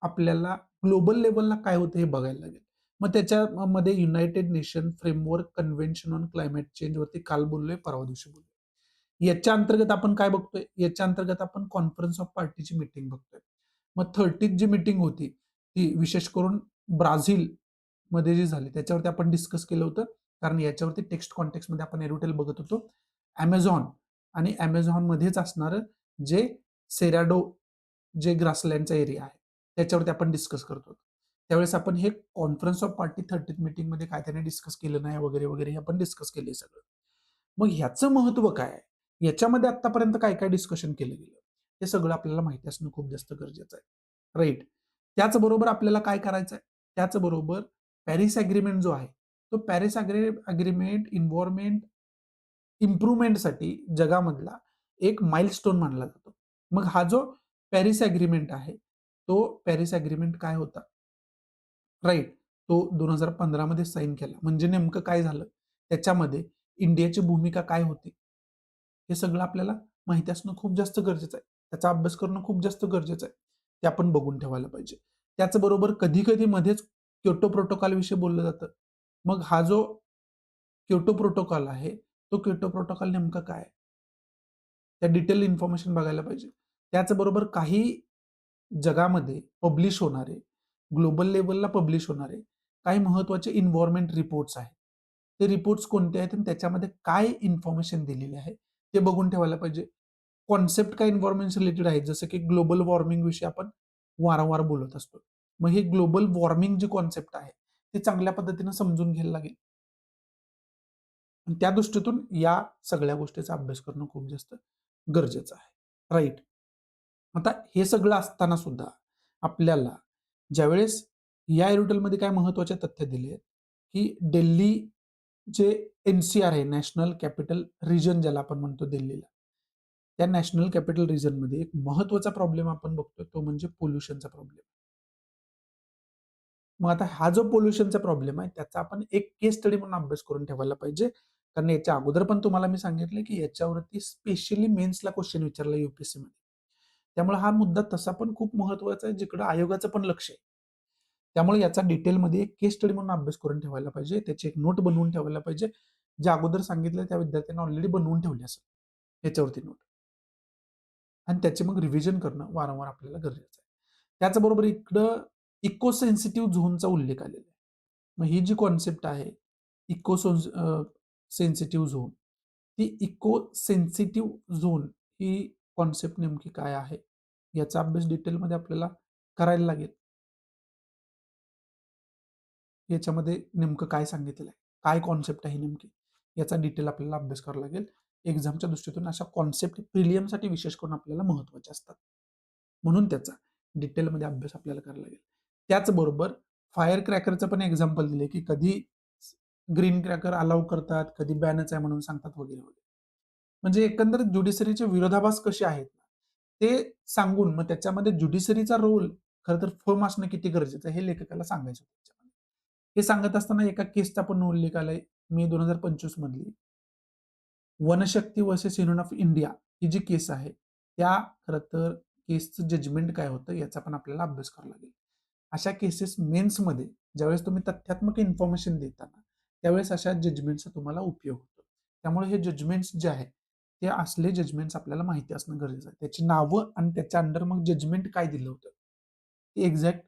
आपल्याला ग्लोबल लेव्हलला काय होतं हे बघायला लागेल. मग त्याच्यामध्ये United nation framework convention on climate change वरती काल बोललोय, परवा दिवशी बोललोय. याच्या अंतर्गत आपण काय बघतोय? याच्या अंतर्गत आपण कॉन्फरन्स ऑफ पार्टीची मीटिंग बघतोय. मग 30th जी मीटिंग होती, ती विशेष करून ब्राझीलमध्ये जी झाली, त्याच्यावरती आपण डिस्कस केलं होतं. कारण याच्यावरती टेक्स्ट कॉन्टेक्स्टमध्ये आपण एरोटेल बघत होतो. Amazon आणि Amazonमध्येच असणारं जे सेराडो जे ग्रासलँडचा एरिया आहे, त्याच्यावरती आपण डिस्कस करत होतो. त्यावेळेस आपण हे कॉन्फरन्स ऑफ पार्टी 30th मीटिंगमध्ये काय त्याने डिस्कस केलं नाही वगैरे, वगैरे हे आपण डिस्कस केलंय सगळं. मग ह्याचं महत्त्व काय आहे? याच्यामध्ये आत्तापर्यंत काय-काय डिस्कशन केलं गेलं? हे सगळं आपल्याला माहिती असणं खूप जास्त गरजेचं आहे. राइट. त्याचबरोबर आपल्याला काय करायचं आहे? त्याचबरोबर पॅरिस अग्रीमेंट जो आहे, तो पॅरिस अग्रीमेंट एन्व्हायर्नमेंट इम्प्रूव्हमेंटसाठी जगामधला एक माइलस्टोन मानला जातो. मग हा जो पॅरिस अग्रीमेंट आहे, तो पॅरिस अग्रीमेंट काय होता? राइट. तो 2015 मध्ये साइन केला. म्हणजे नेमकं काय झालं? त्याच्यामध्ये इंडियाची भूमिका काय होती? हे सगळं आपल्याला माहिती असणं खूप जास्त गरजेचं आहे. त्याचा अभ्यास करणं खूप जास्त गरजेचं आहे. ते आपण बघून ठेवायला पाहिजे. त्याचबरोबर कधी-कधी मध्येच क्योटो प्रोटोकॉलविषयी बोललं जातं. मग हा जो क्योटो प्रोटोकॉल आहे, तो क्योटो प्रोटोकॉल नेमका काय आहे? त्या डिटेल इन्फॉर्मेशन बघायला पाहिजे. त्याचबरोबर काही जगामध्ये पब्लिश होणारे, ग्लोबल लेव्हलला पब्लिश होणारे काही महत्त्वाचे एन्व्हायर्नमेंट रिपोर्ट्स आहेत. ते रिपोर्ट्स कोणते आहेत आणि त्याच्यामध्ये काय इन्फॉर्मेशन दिलेली आहे, ते बघून ठेवायला पाहिजे. कॉन्सेप्ट काय एन्व्हायर्नमेंट रिलेटेड आहेत, जसं की ग्लोबल वॉर्मिंग विषयी आपण वारंवार बोलत असतो. मग हे ग्लोबल वॉर्मिंग जी कॉन्सेप्ट आहे, ते चांगल्या पद्धतीने समजून घ्यायला लागेल. आणि त्या दृष्टीतून या सगळ्या गोष्टीचा अभ्यास करणं खूप जास्त गरजेचं आहे. राइट. आता हे सगळं असताना सुद्धा आपल्याला ज्यावेळेस या एरिटलमध्ये काय महत्त्वाचे तथ्य दिले आहेत, की दिल्ली जे एन-सी-आर आहे, नॅशनल कॅपिटल रिजन ज्याला आपण म्हणतो दिल्लीला. त्या नॅशनल कॅपिटल रिजनमध्ये एक महत्त्वाचा प्रॉब्लेम आपण बघतोय, तो म्हणजे पोल्युशनचा प्रॉब्लेम. मग आता हा जो पोल्युशनचा प्रॉब्लेम आहे, त्याचा आपण एक केस स्टडी म्हणून अभ्यास करून ठेवायला पाहिजे. कारण याच्या अगोदर पण तुम्हाला मी सांगितलं, की याच्यावरती स्पेशली मेन्सला क्वेश्चन विचारला यू-पी-एस-सीमध्ये. त्यामुळे हा मुद्दा तसा पण खूप महत्त्वाचा आहे, जिकडे आयोगाचं पण लक्ष आहे. त्यामुळे याचा डिटेलमध्ये एक केस स्टडी म्हणून अभ्यास करून ठेवायला पाहिजे. त्याची एक नोट बनवून ठेवायला पाहिजे. जे अगोदर सांगितलं त्या विद्यार्थ्यांना ऑलरेडी बनवून ठेवली असेल, याच्यावरती नोट. आणि त्याचे मग रिव्हिजन करणं वारंवार आपल्याला गरजेचं आहे. त्याचबरोबर इकडं इको सेन्सिटिव्ह झोनचा उल्लेख आलेला आहे. मग ही जी कॉन्सेप्ट आहे, इको सेन्सिटिव्ह झोन, ती इको सेन्सिटिव्ह झोन ही कॉन्सेप्ट नेमकी काय आहे? याचा अभ्यास डिटेलमध्ये आपल्याला करायला लागेल. याच्यामध्ये नेमकं काय सांगितलेलं आहे? काय कॉन्सेप्ट आहे नेमकी? याचा डिटेल आपल्याला अभ्यास करावा लागेल. एक्झामच्या दृष्टीतून अशा कॉन्सेप्ट प्रिलियमसाठी विशेष करून आपल्याला महत्त्वाच्या असतात. म्हणून त्याचा डिटेलमध्ये अभ्यास आपल्याला करायला लागेल. त्याचबरोबर फायर क्रॅकरचं पण एक्झाम्पल दिले, की कधी ग्रीन क्रॅकर अलाऊ करतात, कधी बॅनच आहे म्हणून सांगतात वगैरे, वगैरे. म्हणजे एकंदरीत ज्युडिशरीचे विरोधाभास कसे आहेत, ते सांगून मग त्याच्यामध्ये ज्युडिशरीचा रोल खरं तर फर्म असणं किती गरजेचं आहे, हे लेखकाला सांगायचं होतं त्याच्यामध्ये. हे सांगत असताना एका केसचा पण उल्लेख आलाय, मे 2025 मधली. Vanashakti versus union of India ही जी केस आहे, त्या खरं तर केसचं जजमेंट काय होतं याचा पण आपल्याला अभ्यास करावा लागेल. अशा केसेस मेन्समध्ये ज्यावेळेस तुम्ही तथ्यात्मक इन्फॉर्मेशन देता ना, त्यावेळेस अशा जजमेंटचा तुम्हाला उपयोग होतो. त्यामुळे हे जजमेंट्स जे आहेत, ते असले जजमेंट्स आपल्याला माहिती असणं गरजेचं आहे. त्याची नावं आणि त्याच्या अंडर मग जजमेंट काय दिलं होतं, ते एक्झॅक्ट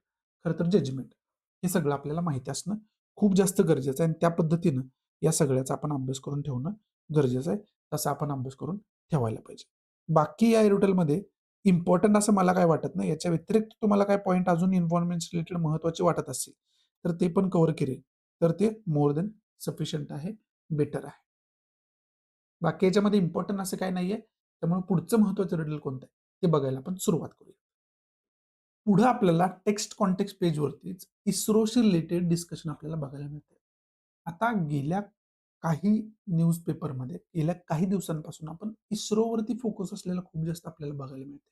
खरं तर जजमेंट हे सगळं आपल्याला माहिती असणं खूप जास्त गरजेचं आहे आणि त्या पद्धतीनं या सगळ्याचा आपण अभ्यास करून ठेवणं गरजेचं आहे. तसा आपण अभ्यास करून ठेवायला पाहिजे. बाकी या एरिटलमध्ये इम्पोर्टंट असं मला काय वाटत नाही. याच्या व्यतिरिक्त तुम्हाला काय पॉइंट अजून एन्व्हायर्नमेंट रिलेटेड महत्त्वाचे वाटत असतील, तर ते पण कव्हर केले, तर ते मोर दॅन सफिशियंट आहे, बेटर आहे. बाकी याच्यामध्ये इम्पोर्टंट असं काही नाहीये. त्यामुळे पुढचं महत्त्वाचं रिडल कोणतं आहे, ते बघायला आपण सुरुवात करूया. पुढं आपल्याला टेक्स्ट कॉन्टेक्स्ट पेजवरतीच इस्रोशी रिलेटेड डिस्कशन आपल्याला बघायला मिळते. आता गेल्या काही न्यूजपेपरमध्ये गेल्या काही दिवसांपासून आपण इस्रोवरती फोकस असलेलं खूप जास्त आपल्याला बघायला मिळते.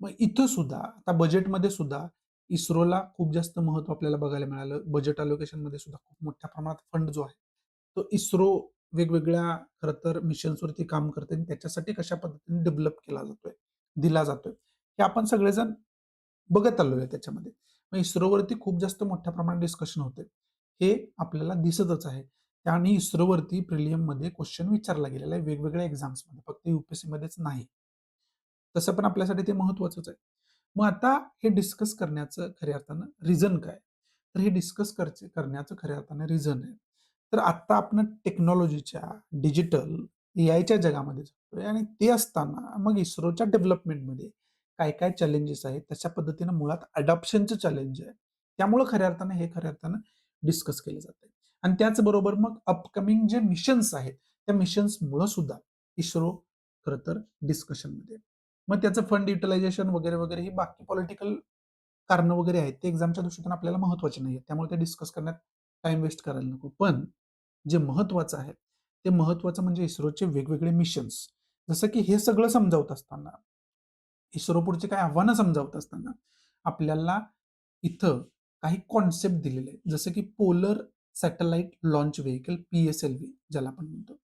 मग इथं सुद्धा आता बजेटमध्ये सुद्धा इस्रोला खूप जास्त महत्त्व आपल्याला बघायला मिळालं. बजेट अलोकेशनमध्ये सुद्धा खूप मोठ्या प्रमाणात फंड जो आहे, तो इस्रो वेगवेगळ्या खरं तर मिशन्सवरती काम करते आणि त्याच्यासाठी कशा पद्धतीने डेव्हलप केला जातोय, दिला जातोय, हे आपण सगळेजण बघत आलोय त्याच्यामध्ये. मग इस्रोवरती खूप जास्त मोठ्या प्रमाणात डिस्कशन होते. हे आपल्याला दिसतच आहे. आणि इस्रोवरती प्रिलियममध्ये क्वेश्चन विचारला गेलेला आहे वेगवेगळ्या एक्झाम्समध्ये, फक्त यू-पी-एस-सीमध्येच नाही. तसं पण आपल्यासाठी ते महत्त्वाचंच आहे. मग आता हे डिस्कस करण्याचं खऱ्या अर्थानं रिझन काय? तर हे डिस्कस करण्याचं खऱ्या अर्थानं रिझन आहे. तर आत्ता आपण टेक्नॉलॉजीच्या, डिजिटल, एआयच्या जगामध्ये जगतोय आणि ते असताना मग इस्रोच्या डेव्हलपमेंटमध्ये काय-काय चॅलेंजेस आहेत, तशा पद्धतीनं मुळात अडॉप्शनचं चॅलेंज आहे. त्यामुळं खऱ्या अर्थानं हे खऱ्या अर्थानं डिस्कस केलं जातंय. आणि त्याचबरोबर मग अपकमिंग जे मिशन्स आहेत, त्या मिशन्समुळं सुद्धा इस्रो खरं तर डिस्कशनमध्ये आहे. मग त्याचं फंड युटिलायझेशन वगैरे, वगैरे ही बाकी पॉलिटिकल कारणं वगैरे आहेत. ते एक्झामच्या दृष्टीतून आपल्याला महत्त्वाचे नाहीयेत. त्यामुळे ते डिस्कस करण्यात टाईम वेस्ट करायला नको. पण जे महत्त्वाचं आहे, ते महत्त्वाचं म्हणजे इस्रोचे वेगवेगळे मिशन्स. जसं की हे सगळं समजावत असताना, इस्रो पुढची काही आव्हानं समजावत असताना, आपल्याला इथं काही कॉन्सेप्ट दिलेले आहेत. जसं की polar satellite launch vehicle PSLV ज्याला आपण म्हणतो.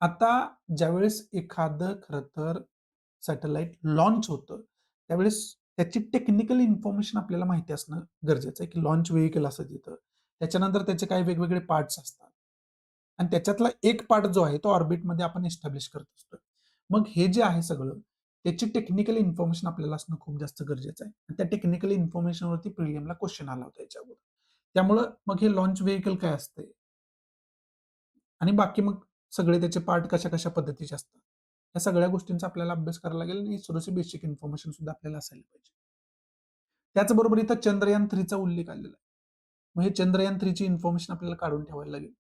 आता ज्यावेळेस एखादं खरं तर सॅटेलाइट लॉन्च होतं, त्यावेळेस त्याची टेक्निकल इन्फॉर्मेशन आपल्याला माहिती असणं गरजेचं आहे, की लॉन्च व्हेइकल असतं तिथं. त्याच्यानंतर त्याचे काही वेगवेगळे पार्ट्स असतात आणि त्याच्यातला एक पार्ट जो आहे तो ऑर्बिटमध्ये आपण एस्टॅब्लिश करत असतो. मग हे जे आहे सगळं, त्याची टेक्निकल इन्फॉर्मेशन आपल्याला असणं खूप जास्त गरजेचं आहे. आणि त्या टेक्निकल इन्फॉर्मेशनवरती प्रिलिमला क्वेश्चन आला होता याच्या अगोदर. त्यामुळं मग हे लॉन्च व्हेइकल काय असते आणि बाकी मग सगळे त्याचे पार्ट कशा-कशा पद्धतीचे असतात. या सगळ्या गोष्टींचा आपल्याला अभ्यास करायला लागेल आणि इस्रोची बेसिक इन्फॉर्मेशन सुद्धा आपल्याला असायला पाहिजे. त्याचबरोबर इथं चंद्रयान 3 चा उल्लेख आलेला आहे. मग हे चंद्रयान 3 ची इन्फॉर्मेशन आपल्याला काढून ठेवायला लागेल.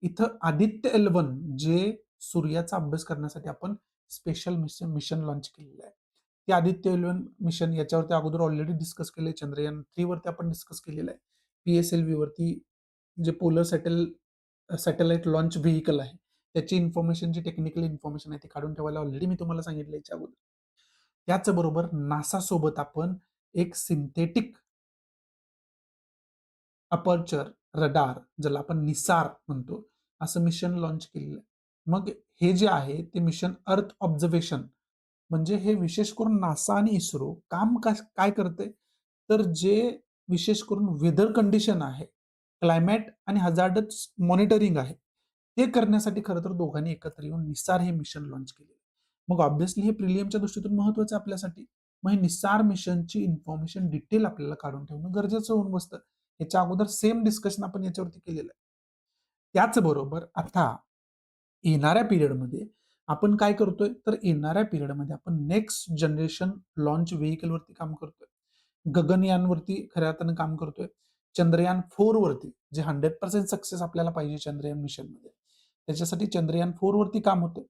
इथं आदित्य L1 जे सूर्याचा अभ्यास करण्यासाठी आपण स्पेशल मिशन लॉन्च केलेलं आहे. ते आदित्य L1 मिशन याच्यावरती अगोदर ऑलरेडी डिस्कस केलंय. चंद्रयान 3 वरती आपण डिस्कस केलेलं आहे. PSLV वरती जे पोलर सॅटेलाइट लॉन्च व्हेइकल आहे. त्याची इन्फॉर्मेशन जी टेक्निकल इन्फॉर्मेशन आहे ती काढून ठेवायला ऑलरेडी मी तुम्हाला सांगितलं याच्या अगोदर. त्याचबरोबर नासा सोबत आपण एक सिंथेटिक अपर्चर रडार ज्याला आपण निसार म्हणतो, असं मिशन लॉन्च केलेलं आहे. मग हे जे आहे ते मिशन अर्थ ऑब्झर्वेशन म्हणजे हे विशेष करून नासा आणि इस्रो काम काय करते, तर जे विशेष करून वेदर कंडिशन आहे, क्लायमेट आणि हझार्डस मॉनिटरिंग आहे, ते करण्यासाठी खरं तर दोघांनी एकत्र येऊन निसार हे मिशन लॉन्च केले. मग ऑब्व्हियसली हे प्रिलियमच्या दृष्टीतून महत्वाचं आहे आपल्यासाठी. मग हे निसार मिशनची इन्फॉर्मेशन डिटेल आपल्याला काढून ठेवणं गरजेचं होऊन बसतं. याच्या अगोदर सेम डिस्कशन आपण याच्यावरती केलेलं आहे. त्याचबरोबर आता येणाऱ्या पिरियडमध्ये आपण काय करतोय, तर येणाऱ्या पिरियडमध्ये आपण नेक्स्ट जनरेशन लॉन्च व्हेइकलवरती काम करतोय. गगनयानवरती खऱ्या अर्थानं काम करतोय. चंद्रयान 4 वरती जे 100% सक्सेस आपल्याला पाहिजे चंद्रयान मिशनमध्ये. त्याच्यासाठी चंद्रयान 4 वरती काम होतंय.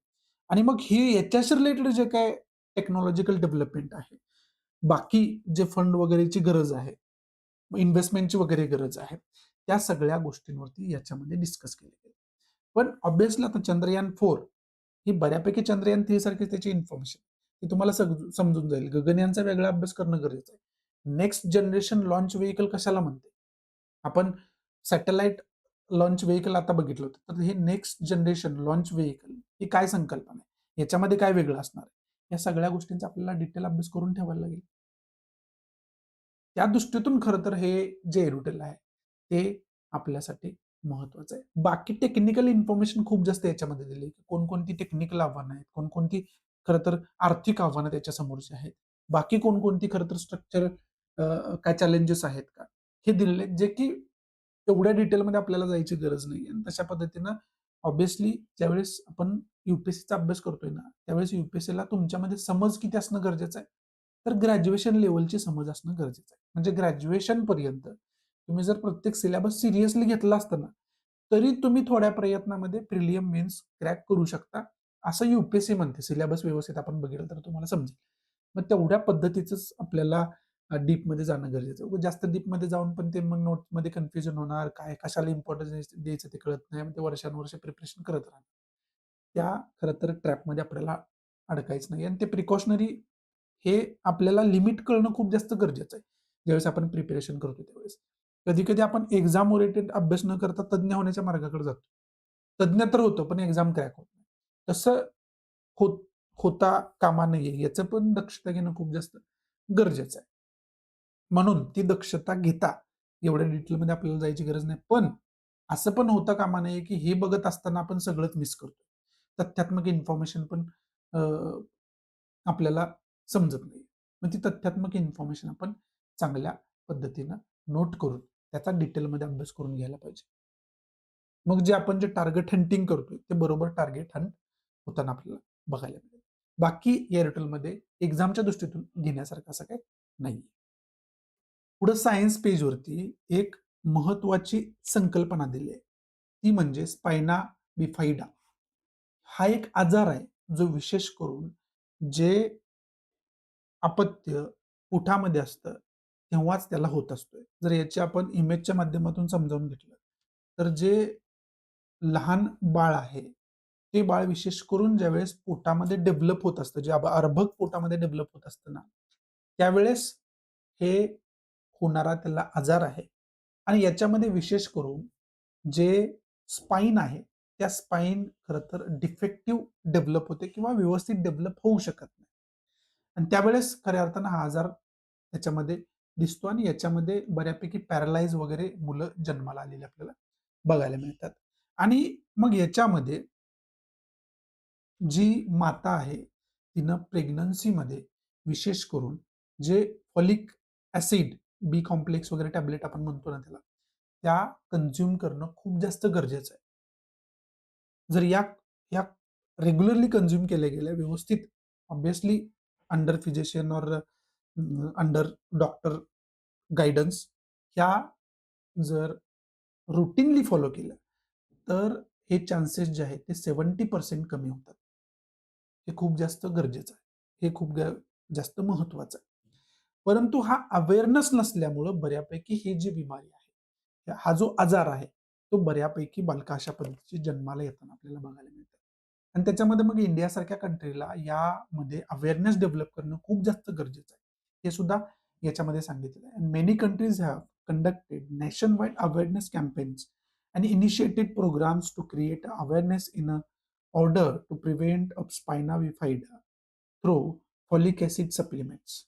आणि मग हे याच्याशी रिलेटेड जे काही टेक्नॉलॉजिकल डेव्हलपमेंट आहे, बाकी जे फंड वगैरेची गरज आहे, इन्व्हेस्टमेंटची वगैरे गरज आहे, त्या सगळ्या गोष्टींवरती याच्यामध्ये डिस्कस केले गेले. पण ऑब्व्हियसली आता चंद्रयान 4 ही बऱ्यापैकी चंद्रयान 3 सारखी त्याची इन्फॉर्मेशन ही तुम्हाला समजून जाईल. गगनयानचा वेगळा अभ्यास करणं गरजेचं आहे. नेक्स्ट जनरेशन लॉन्च व्हेइकल कशाला म्हणते? आपण सॅटेलाइट लॉन्च व्हेइकल आता बघितलं होतं. तर हे नेक्स्ट जनरेशन लॉन्च व्हेइकल ही काय संकल्पना आहे? याच्यामध्ये काय वेगळं असणार आहे? या सगळ्या गोष्टींचा आपल्याला डिटेल अभ्यास करून ठेवायला लागेल. त्या दृष्टीतून खरं तर हे जे एरुटेल आहे, ते आपल्यासाठी महत्वाचं आहे. बाकी टेक्निकल इन्फॉर्मेशन खूप जास्त याच्यामध्ये दिली आहे. कोणकोणती टेक्निकल आव्हानं आहेत, कोणकोणती खरं तर आर्थिक आव्हानं त्याच्या समोरची आहेत. बाकी कोणकोणती खरं तर स्ट्रक्चरल काय चॅलेंजेस आहेत का? हे दिलेले आहेत, जे की एवढ्या डिटेलमध्ये आपल्याला जायची गरज नाही आणि तशा पद्धतीनं ऑब्व्हियसली ज्यावेळेस आपण यू-पी-एस-सीचा अभ्यास करतोय ना, त्यावेळेस यू-पी-एस-सीला तुमच्यामध्ये समज किती असणं गरजेचं आहे? तर ग्रॅज्युएशन लेव्हलची समज असणं गरजेचं आहे. म्हणजे ग्रॅज्युएशनपर्यंत तुम्ही जर प्रत्येक सिलेबस सिरियसली घेतला असता ना, तरी तुम्ही थोड्या प्रयत्नामध्ये प्रिलियम मेन्स क्रॅक करू शकता. असं यू-पी-एस-सी म्हणते. सिलेबस व्यवस्थित आपण बघितलं तर तुम्हाला समजेल. मग तेवढ्या पद्धतीचंच आपल्याला डीपमध्ये जाणं गरजेचं आहे. उगाच जास्त डीपमध्ये जाऊन पण ते मग नोट्समध्ये कन्फ्युजन होणार, काय कशाला इम्पोर्टन्स द्यायचं ते कळत नाही. मग ते वर्षानुवर्षे प्रिपरेशन करत राहणार. त्या खरं तर ट्रॅपमध्ये आपल्याला अडकायचं नाही आणि ते प्रिकॉशनरी हे आपल्याला लिमिट कळणं खूप जास्त गरजेचं आहे. ज्यावेळेस आपण प्रिपरेशन करतो त्यावेळेस. कधी-कधी आपण एक्झाम ओरिएंटेड अभ्यास न करता तज्ञ होण्याच्या मार्गाकडे जातो. तज्ञ तर होतो, पण एक्झाम क्रॅक होत नाही. तसं होत होता कामा नये याचं पण दक्षता घेणं खूप जास्त गरजेचं आहे. म्हणून ती दक्षता घेता एवढ्या डिटेलमध्ये आपल्याला जायची गरज नाही. पण असं पण होता कामा नये, की हे बघत असताना आपण सगळंच मिस करतो. तथ्यात्मक इन्फॉर्मेशन पण अ, आपल्याला समजत नाही. मग ती तथ्यात्मक इन्फॉर्मेशन आपण चांगल्या पद्धतीनं नोट करून त्याचा डिटेलमध्ये अभ्यास करून घ्यायला पाहिजे. मग जे आपण जे टार्गेट हंटिंग करतोय, ते बरोबर टार्गेट हंट होताना आपल्याला बघायला मिळेल. बाकी या रिटलमध्ये एक्झामच्या दृष्टीतून घेण्यासारखं असं काही नाहीये. पुढे सायन्स पेजवरती एक महत्वाची संकल्पना दिली आहे. ती म्हणजे स्पायना बिफाइडा. हा एक आजार आहे, जो विशेष करून जे अपत्य पोटामध्ये असतं, तेव्हाच त्याला होत असतोय. जर याची आपण इमेजच्या माध्यमातून समजावून घेतलं, तर जे लहान बाळ आहे, ते बाळ विशेष करून ज्यावेळेस पोटामध्ये डेव्हलप होत असतं, जे अर्भक पोटामध्ये डेव्हलप होत असतं ना, त्यावेळेस हे होणारा त्याला आजार आहे आणि याच्यामध्ये विशेष करून जे स्पाईन आहे त्या स्पाईन खरं तर डिफेक्टिव्ह डेव्हलप होते किंवा व्यवस्थित डेव्हलप होऊ शकत नाही आणि त्यावेळेस खऱ्या अर्थानं हा आजार त्याच्यामध्ये दिसतो आणि याच्यामध्ये बऱ्यापैकी पॅरालाइज वगैरे मुलं जन्माला आलेली आपल्याला बघायला मिळतात आणि मग याच्यामध्ये जी माता आहे तिनं प्रेग्नन्सीमध्ये विशेष करून जे फॉलिक ऍसिड बी कॉम्प्लेक्स वगैरे टॅबलेट आपण म्हणतो ना त्याला त्या कन्झ्युम करणं खूप जास्त गरजेचं आहे. जर या रेग्युलरली कन्झ्युम केल्या गेल्या व्यवस्थित ऑब्विसली अंडर फिजिशियन और अंडर डॉक्टर गायडन्स ह्या जर रुटीनली फॉलो केलं तर हे चान्सेस जे आहेत ते 70% कमी होतात. हे खूप जास्त गरजेचं आहे. हे खूप जास्त महत्वाचं आहे. परंतु हा अवेअरनेस नसल्यामुळं बऱ्यापैकी ही जी बिमारी आहे, हा जो आजार आहे, तो बऱ्यापैकी बालका अशा पद्धतीची जन्माला येताना आपल्याला बघायला मिळतं. आणि त्याच्यामध्ये मग इंडियासारख्या कंट्रीला यामध्ये अवेअरनेस डेव्हलप करणं खूप जास्त गरजेचं आहे. हे सुद्धा याच्यामध्ये सांगितलेलं आहे. Many countries have conducted nationwide awareness campaigns and initiated programs to create awareness in a order to prevent of spina bifida through folic acid supplements.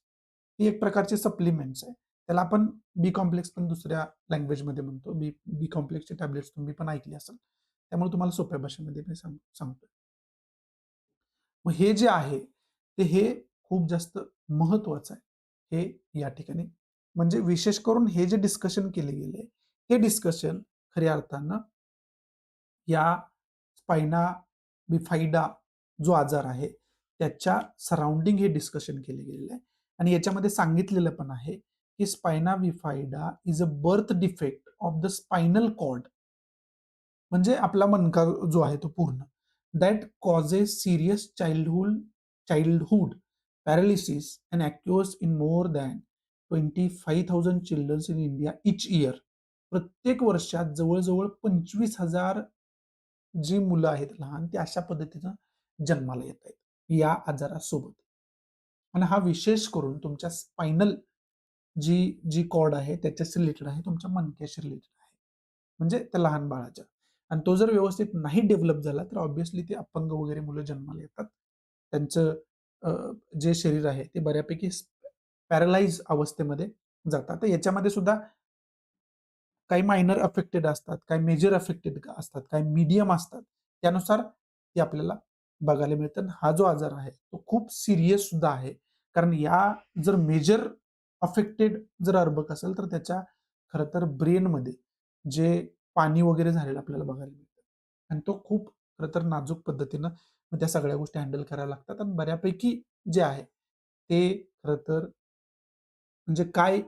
ही एक प्रकारचे सप्लिमेंट्स आहे. त्याला आपण बी कॉम्प्लेक्स पण दुसऱ्या लँग्वेजमध्ये म्हणतो. बी बी कॉम्प्लेक्सचे टॅबलेट्स तुम्ही पण ऐकले असाल. त्यामुळे तुम्हाला सोप्या भाषेमध्ये मी सांगतो. मग हे जे आहे ते हे खूप जास्त महत्वाचं आहे. हे या ठिकाणी म्हणजे विशेष करून हे जे डिस्कशन केले गेले हे डिस्कशन खऱ्या अर्थानं या स्पायना बिफायडा जो आजार आहे त्याच्या सराउंडिंग हे डिस्कशन केले गेलेलं आहे आणि याच्यामध्ये सांगितलेलं पण आहे की spina bifida is a birth defect of the spinal cord म्हणजे आपला मणका जो आहे तो पूर्ण that causes serious childhood paralysis and occurs in more than 25,000 childrens in India each year. प्रत्येक वर्षात जवळजवळ 25,000 जी मुलं आहेत लहान ते अशा पद्धतीनं जन्माला येत आहेत या आजारासोबत. आणि हा विशेष करून तुमच्या स्पायनल जी जी कॉर्ड आहे त्याच्याशी रिलेटेड आहे, तुमच्या मणक्याशी रिलेटेड आहे. म्हणजे त्या लहान बाळाच्या. आणि तो जर व्यवस्थित नाही डेव्हलप झाला तर ऑब्व्हियसली ते अपंग वगैरे मुलं जन्माला येतात. त्यांचं जे शरीर आहे ते बऱ्यापैकी पॅरालाइज अवस्थेमध्ये जातात. तर याच्यामध्ये सुद्धा काही मायनर अफेक्टेड असतात, काही मेजर अफेक्टेड असतात, काही मीडियम असतात. त्यानुसार ते आपल्याला बघायला मिळतं. हा जो आजार आहे तो खूप सीरियस सुद्धा आहे. कारण या जर मेजर अफेक्टेड जर अर्भक असेल तर त्याच्या खरं तर ब्रेनमध्ये जे पाणी वगैरे झालेलं आपल्याला बघायला मिळतं. आणि तो खूप खरं तर नाजूक पद्धतीनं मग त्या सगळ्या गोष्टी हँडल कराव्या लागतात आणि बऱ्यापैकी जे आहे ते खरं तर म्हणजे काय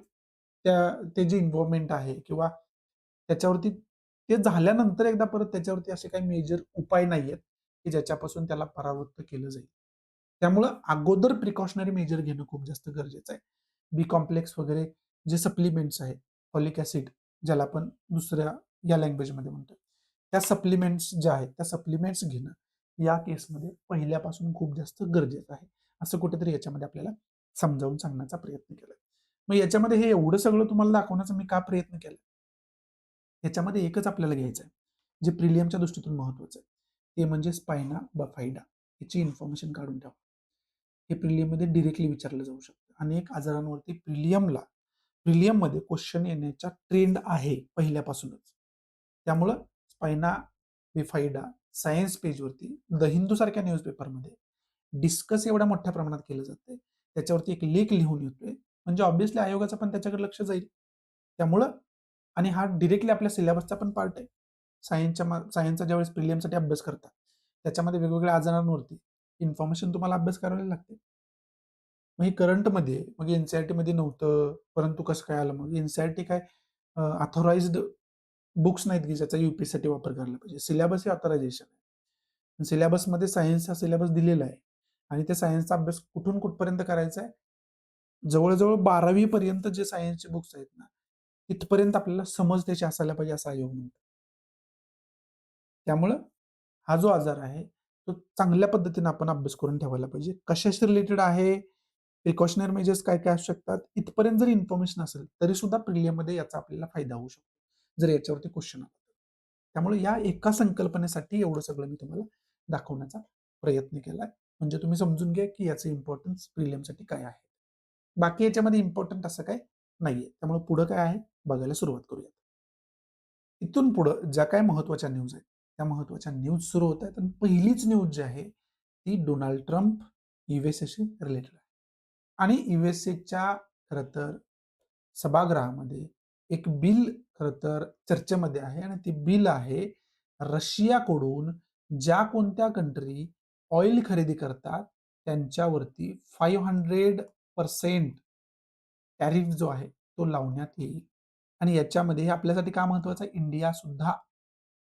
ते जे इन्व्हॉल्वमेंट आहे किंवा त्याच्यावरती ते झाल्यानंतर एकदा परत त्याच्यावरती असे काही मेजर उपाय नाहीयेत, की ज्याच्यापासून त्याला परावृत्त केलं जाईल. त्यामुळं अगोदर प्रिकॉशनरी मेजर घेणं खूप जास्त गरजेचं आहे. बी कॉम्प्लेक्स वगैरे जे सप्लिमेंट्स आहेत, फॉलिक ॲसिड ज्याला आपण दुसऱ्या या लँग्वेजमध्ये म्हणतो. त्या सप्लिमेंट्स ज्या आहेत, त्या सप्लिमेंट्स घेणं या केसमध्ये पहिल्यापासून खूप जास्त गरजेचं आहे. असं कुठेतरी याच्यामध्ये आपल्याला समजावून सांगण्याचा प्रयत्न केलाय. मग याच्यामध्ये हे एवढं सगळं तुम्हाला दाखवण्याचा मी का प्रयत्न केला? ह्याच्यामध्ये एकच आपल्याला घ्यायचं आहे, जे प्रिलियमच्या दृष्टीतून महत्वाचं आहे. ते म्हणजे स्पायना बफायडा याची इन्फॉर्मेशन काढून ठेवा. हे प्रिलियममध्ये डिरेक्टली विचारलं जाऊ शकतं. अनेक आजारांवरती प्रिलियममध्ये क्वेश्चन येण्याचा ट्रेंड आहे पहिल्यापासूनच. त्यामुळं स्पायना बिफायडा सायन्स पेजवरती द हिंदू सारख्या न्यूजपेपरमध्ये डिस्कस एवढ्या मोठ्या प्रमाणात केलं जातंय. त्याच्यावरती एक लेख लिहून येतोय. म्हणजे ऑब्व्हियसली आयोगाचं पण त्याच्याकडे लक्ष जाईल. त्यामुळं आणि हा डिरेक्टली आपल्या सिलेबसचा पण पार्ट आहे. सायन्सचा ज्यावेळेस प्रिलियमसाठी अभ्यास करता, त्याच्यामध्ये वेगवेगळ्या आजारांवरती इन्फॉर्मेशन तुम्हाला अभ्यास करायला लागते. मग हे करंटमध्ये मग एन-सी-आर-टीमध्ये नव्हतं, परंतु कसं काय आलं मग? एन-सी-आर-टी काय ऑथराइज्ड बुक्स नाहीत की ज्याचा यू-पी-एससी वापर करायला पाहिजे. सिलेबस हे ऑथरायझेशन आहे. सिलेबसमध्ये सायन्सचा सिलेबस दिलेला आहे आणि त्या सायन्सचा अभ्यास कुठून कुठपर्यंत करायचा आहे? जवळ-जवळ 12वी पर्यंत जे सायन्सचे बुक्स आहेत ना, तिथपर्यंत आपल्याला समज त्याची असायला पाहिजे असं आयोग म्हणतो. त्यामुळं हा जो आजार आहे, तो चांगल्या पद्धतीने आपण अभ्यास करून ठेवायला पाहिजे. कशाशी रिलेटेड आहे? प्रिकॉशनरी मेजर्स काय काय असू शकतात, इथपर्यंत जर इन्फॉर्मेशन असेल तरी सुद्धा प्रिलियममध्ये याचा आपल्याला फायदा होऊ शकतो जर याच्यावरती क्वेश्चन आला. त्यामुळे या एका संकल्पनेसाठी एवढं सगळं मी तुम्हाला दाखवण्याचा प्रयत्न केलाय. म्हणजे तुम्ही समजून घ्या की याचं इम्पॉर्टन्स प्रिलियमसाठी काय आहे. बाकी याच्यामध्ये इम्पॉर्टंट असं काय नाहीये. त्यामुळे पुढं काय आहे बघायला सुरुवात करूया. इथून पुढं ज्या काही महत्वाच्या न्यूज आहेत त्या महत्वाच्या न्यूज सुरू होत आहेत आणि पहिलीच न्यूज जी आहे ती डोनाल्ड ट्रम्प युएसएशी रिलेटेड आहे. आणि युएसएच्या खरं तर सभागृहामध्ये एक बिल खरं तर चर्चेमध्ये आहे आणि ते बिल आहे रशियाकडून ज्या कोणत्या कंट्री ऑइल खरेदी करतात त्यांच्यावरती 500% टॅरिफ जो आहे तो लावण्यात येईल. आणि याच्यामध्ये आपल्यासाठी का महत्वाचं आहे, इंडिया सुद्धा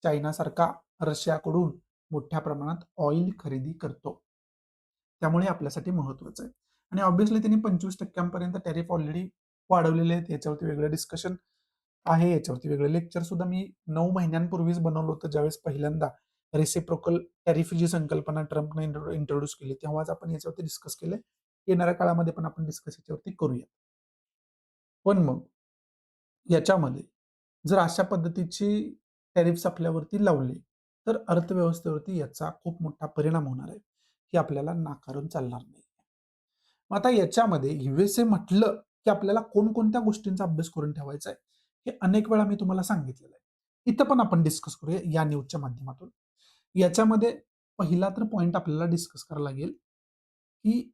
चायनासारखा रशियाकडून मोठ्या प्रमाणात ऑइल खरेदी करतो. त्यामुळे आपल्यासाठी महत्वाचं आहे. आणि ऑब्व्हियसली त्यांनी 25% टॅरिफ ऑलरेडी वाढवलेले आहेत. याच्यावरती वेगळं डिस्कशन आहे, याच्यावरती वेगळं लेक्चर सुद्धा मी 9 महिन्यांपूर्वीच बनवलं होतं, ज्यावेळेस पहिल्यांदा रेसिप्रोकल टॅरिफ जी संकल्पना ट्रम्पने इंट्रोड्यूस केली तेव्हाच आपण याच्यावरती डिस्कस केलं. येणाऱ्या काळामध्ये पण आपण डिस्कस याच्यावरती करूया. पण मग याच्यामध्ये जर अशा पद्धतीची टॅरिफ्स आपल्यावरती लावले तर अर्थव्यवस्थेवरती याचा खूप मोठा परिणाम होणार आहे, हे आपल्याला नाकारून चालणार नाही. मग आता याच्यामध्ये युएसए म्हटलं की आपल्याला कोणकोणत्या गोष्टींचा अभ्यास करून ठेवायचा आहे हे अनेक वेळा मी तुम्हाला सांगितलेलं आहे. इथं पण आपण डिस्कस करूया या न्यूजच्या माध्यमातून. याच्यामध्ये पहिला तर पॉइंट आपल्याला डिस्कस करावा लागेल की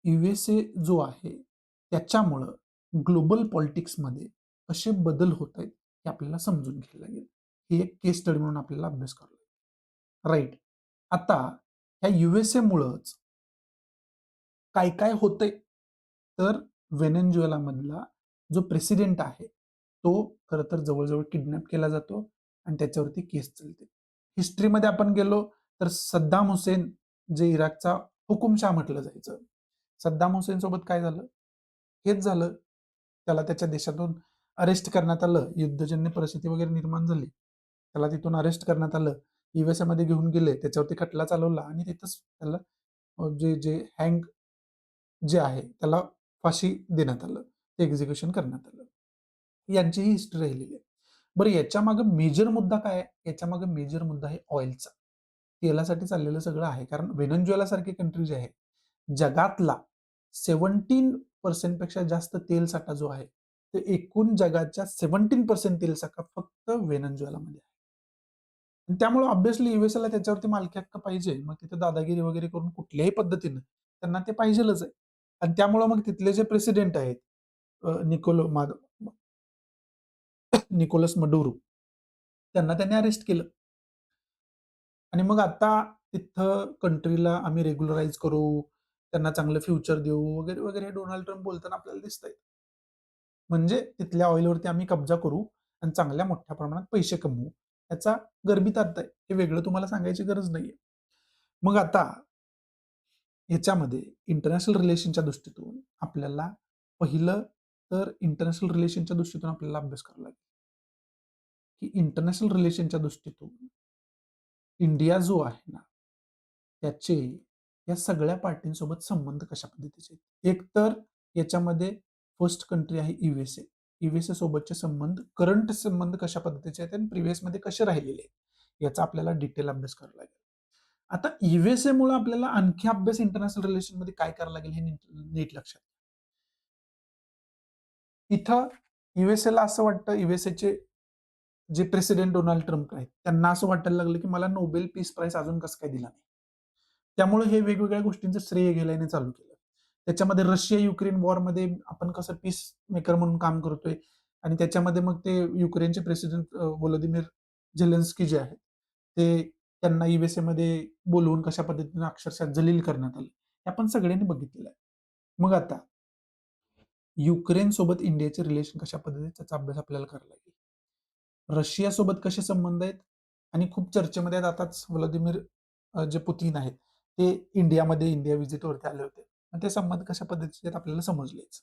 युएसए जो आहे त्याच्यामुळं ग्लोबल पॉलिटिक्समध्ये कसे बदल होत आहेत हे आपल्याला समजून घ्यायला लागेल. ही एक केस स्टडी म्हणून आपल्याला अभ्यास करावा लागेल. राईट. आता ह्या युएसए मुळंच काय काय होतंय तर व्हेनेझुएला मधला जो प्रेसिडेंट आहे तो खरं तर जवळजवळ किडनॅप केला जातो आणि त्याच्यावरती केस चालते. हिस्ट्रीमध्ये आपण गेलो तर सद्दाम हुसेन जे इराकचा हुकुमशाह म्हटलं जायचं, सद्दाम हुसेन सोबत काय झालं, हेच झालं. त्याला त्याच्या देशातून अरेस्ट करण्यात आलं, युद्धजन्य परिस्थिती वगैरे निर्माण झाली, त्याला तिथून अरेस्ट करण्यात आलं, युएसए मध्ये घेऊन गेले, त्याच्यावरती खटला चालवला आणि तिथंच त्याला जे जे हँग जे आहे त्याला फाशी देण्यात आलं, ते एक्झिक्युशन करण्यात आलं. यांची ही हिस्ट्री राहिलेली आहे. बरं याच्या मागे मेजर मुद्दा काय आहे? याच्या मागे मेजर मुद्दा आहे ऑइलचा. तेलासाठी चाललेलं सगळं आहे. कारण व्हेनेझुएला सारखी कंट्री जी आहे, जगातला 17% पेक्षा जास्त तेल साठा जो आहे, ते एकूण जगाच्या 17% तेल साठा फक्त व्हेनेझुएलामध्ये आहे. त्यामुळे ऑब्व्हियसली युएसएला त्याच्यावरती मालकी हक्क पाहिजे. मग तिथे दादागिरी वगैरे करून कुठल्याही पद्धतीनं त्यांना ते पाहिजेलच आहे. आणि त्यामुळे मग तिथले जे प्रेसिडेंट आहेत निकोलस मडुरो त्यांना त्यांनी अरेस्ट केलं. आणि मग आता तिथं कंट्रीला आम्ही रेग्युलराइज करू, त्यांना चांगलं फ्युचर देऊ वगैरे वगैरे हे डोनाल्ड ट्रम्प बोलताना आपल्याला दिसतंय. म्हणजे तिथल्या ऑइलवरती आम्ही कब्जा करू आणि चांगल्या मोठ्या प्रमाणात पैसे कमवू. याचा गर्भित अर्थ आहे. हे वेगळं तुम्हाला सांगायची गरज नाहीये. मग आता ह्याच्यामध्ये इंटरनॅशनल रिलेशनच्या दृष्टीतून आपल्याला पहिलं तर इंटरनॅशनल रिलेशनच्या दृष्टीतून आपल्याला अभ्यास करावा लागेल, की इंटरनॅशनल रिलेशनच्या दृष्टीतून इंडिया जो आहे ना, त्याचे या सगळ्या पार्टींसोबत संबंध कशा पद्धतीचे आहेत. एक तर याच्यामध्ये फर्स्ट कंट्री आहे युएसए. युएसए सोबतचे संबंध, करंट संबंध कशा पद्धतीचे आहेत आणि प्रिव्हियस मध्ये कसे राहिलेले आहेत याचा आपल्याला डिटेल अभ्यास करावा लागेल. आता युएसए मुळे आपल्याला आणखी अभ्यास इंटरनॅशनल रिलेशन मध्ये काय करावं लागेल हे नीट लक्षात. इथं युएसएला असं वाटतं, युएसएचे जे प्रेसिडेंट डोनाल्ड ट्रम्प आहेत त्यांना असं वाटायला लागलं की मला नोबेल पीस प्राइज अजून कसं काय दिला नाही. त्यामुळे हे वेगवेगळ्या गोष्टींचं श्रेय घ्यायला चालू केलं. त्याच्यामध्ये रशिया युक्रेन वॉरमध्ये आपण कसं पीस मेकर म्हणून काम करतोय आणि त्याच्यामध्ये मग ते युक्रेनचे प्रेसिडेंट व्लादिमीर झेलेन्स्की जे आहेत ते त्यांना युएसए मध्ये बोलवून कशा पद्धतीने अक्षरशः जलील करण्यात आलं हे आपण सगळ्यांनी बघितलेलं आहे. मग आता युक्रेन सोबत इंडियाचे रिलेशन कशा पद्धतीने त्याचा अभ्यास आपल्याला करायला लागेल. रशिया सोबत कसे संबंध आहेत आणि खूप चर्चेमध्ये आहेत. आताच व्लादिमीर जे पुतीन आहेत ते इंडियामध्ये इंडिया व्हिजिटवरती आले होते. ते संबंध कशा पद्धतीचे आहेत आपल्याला समजलेच.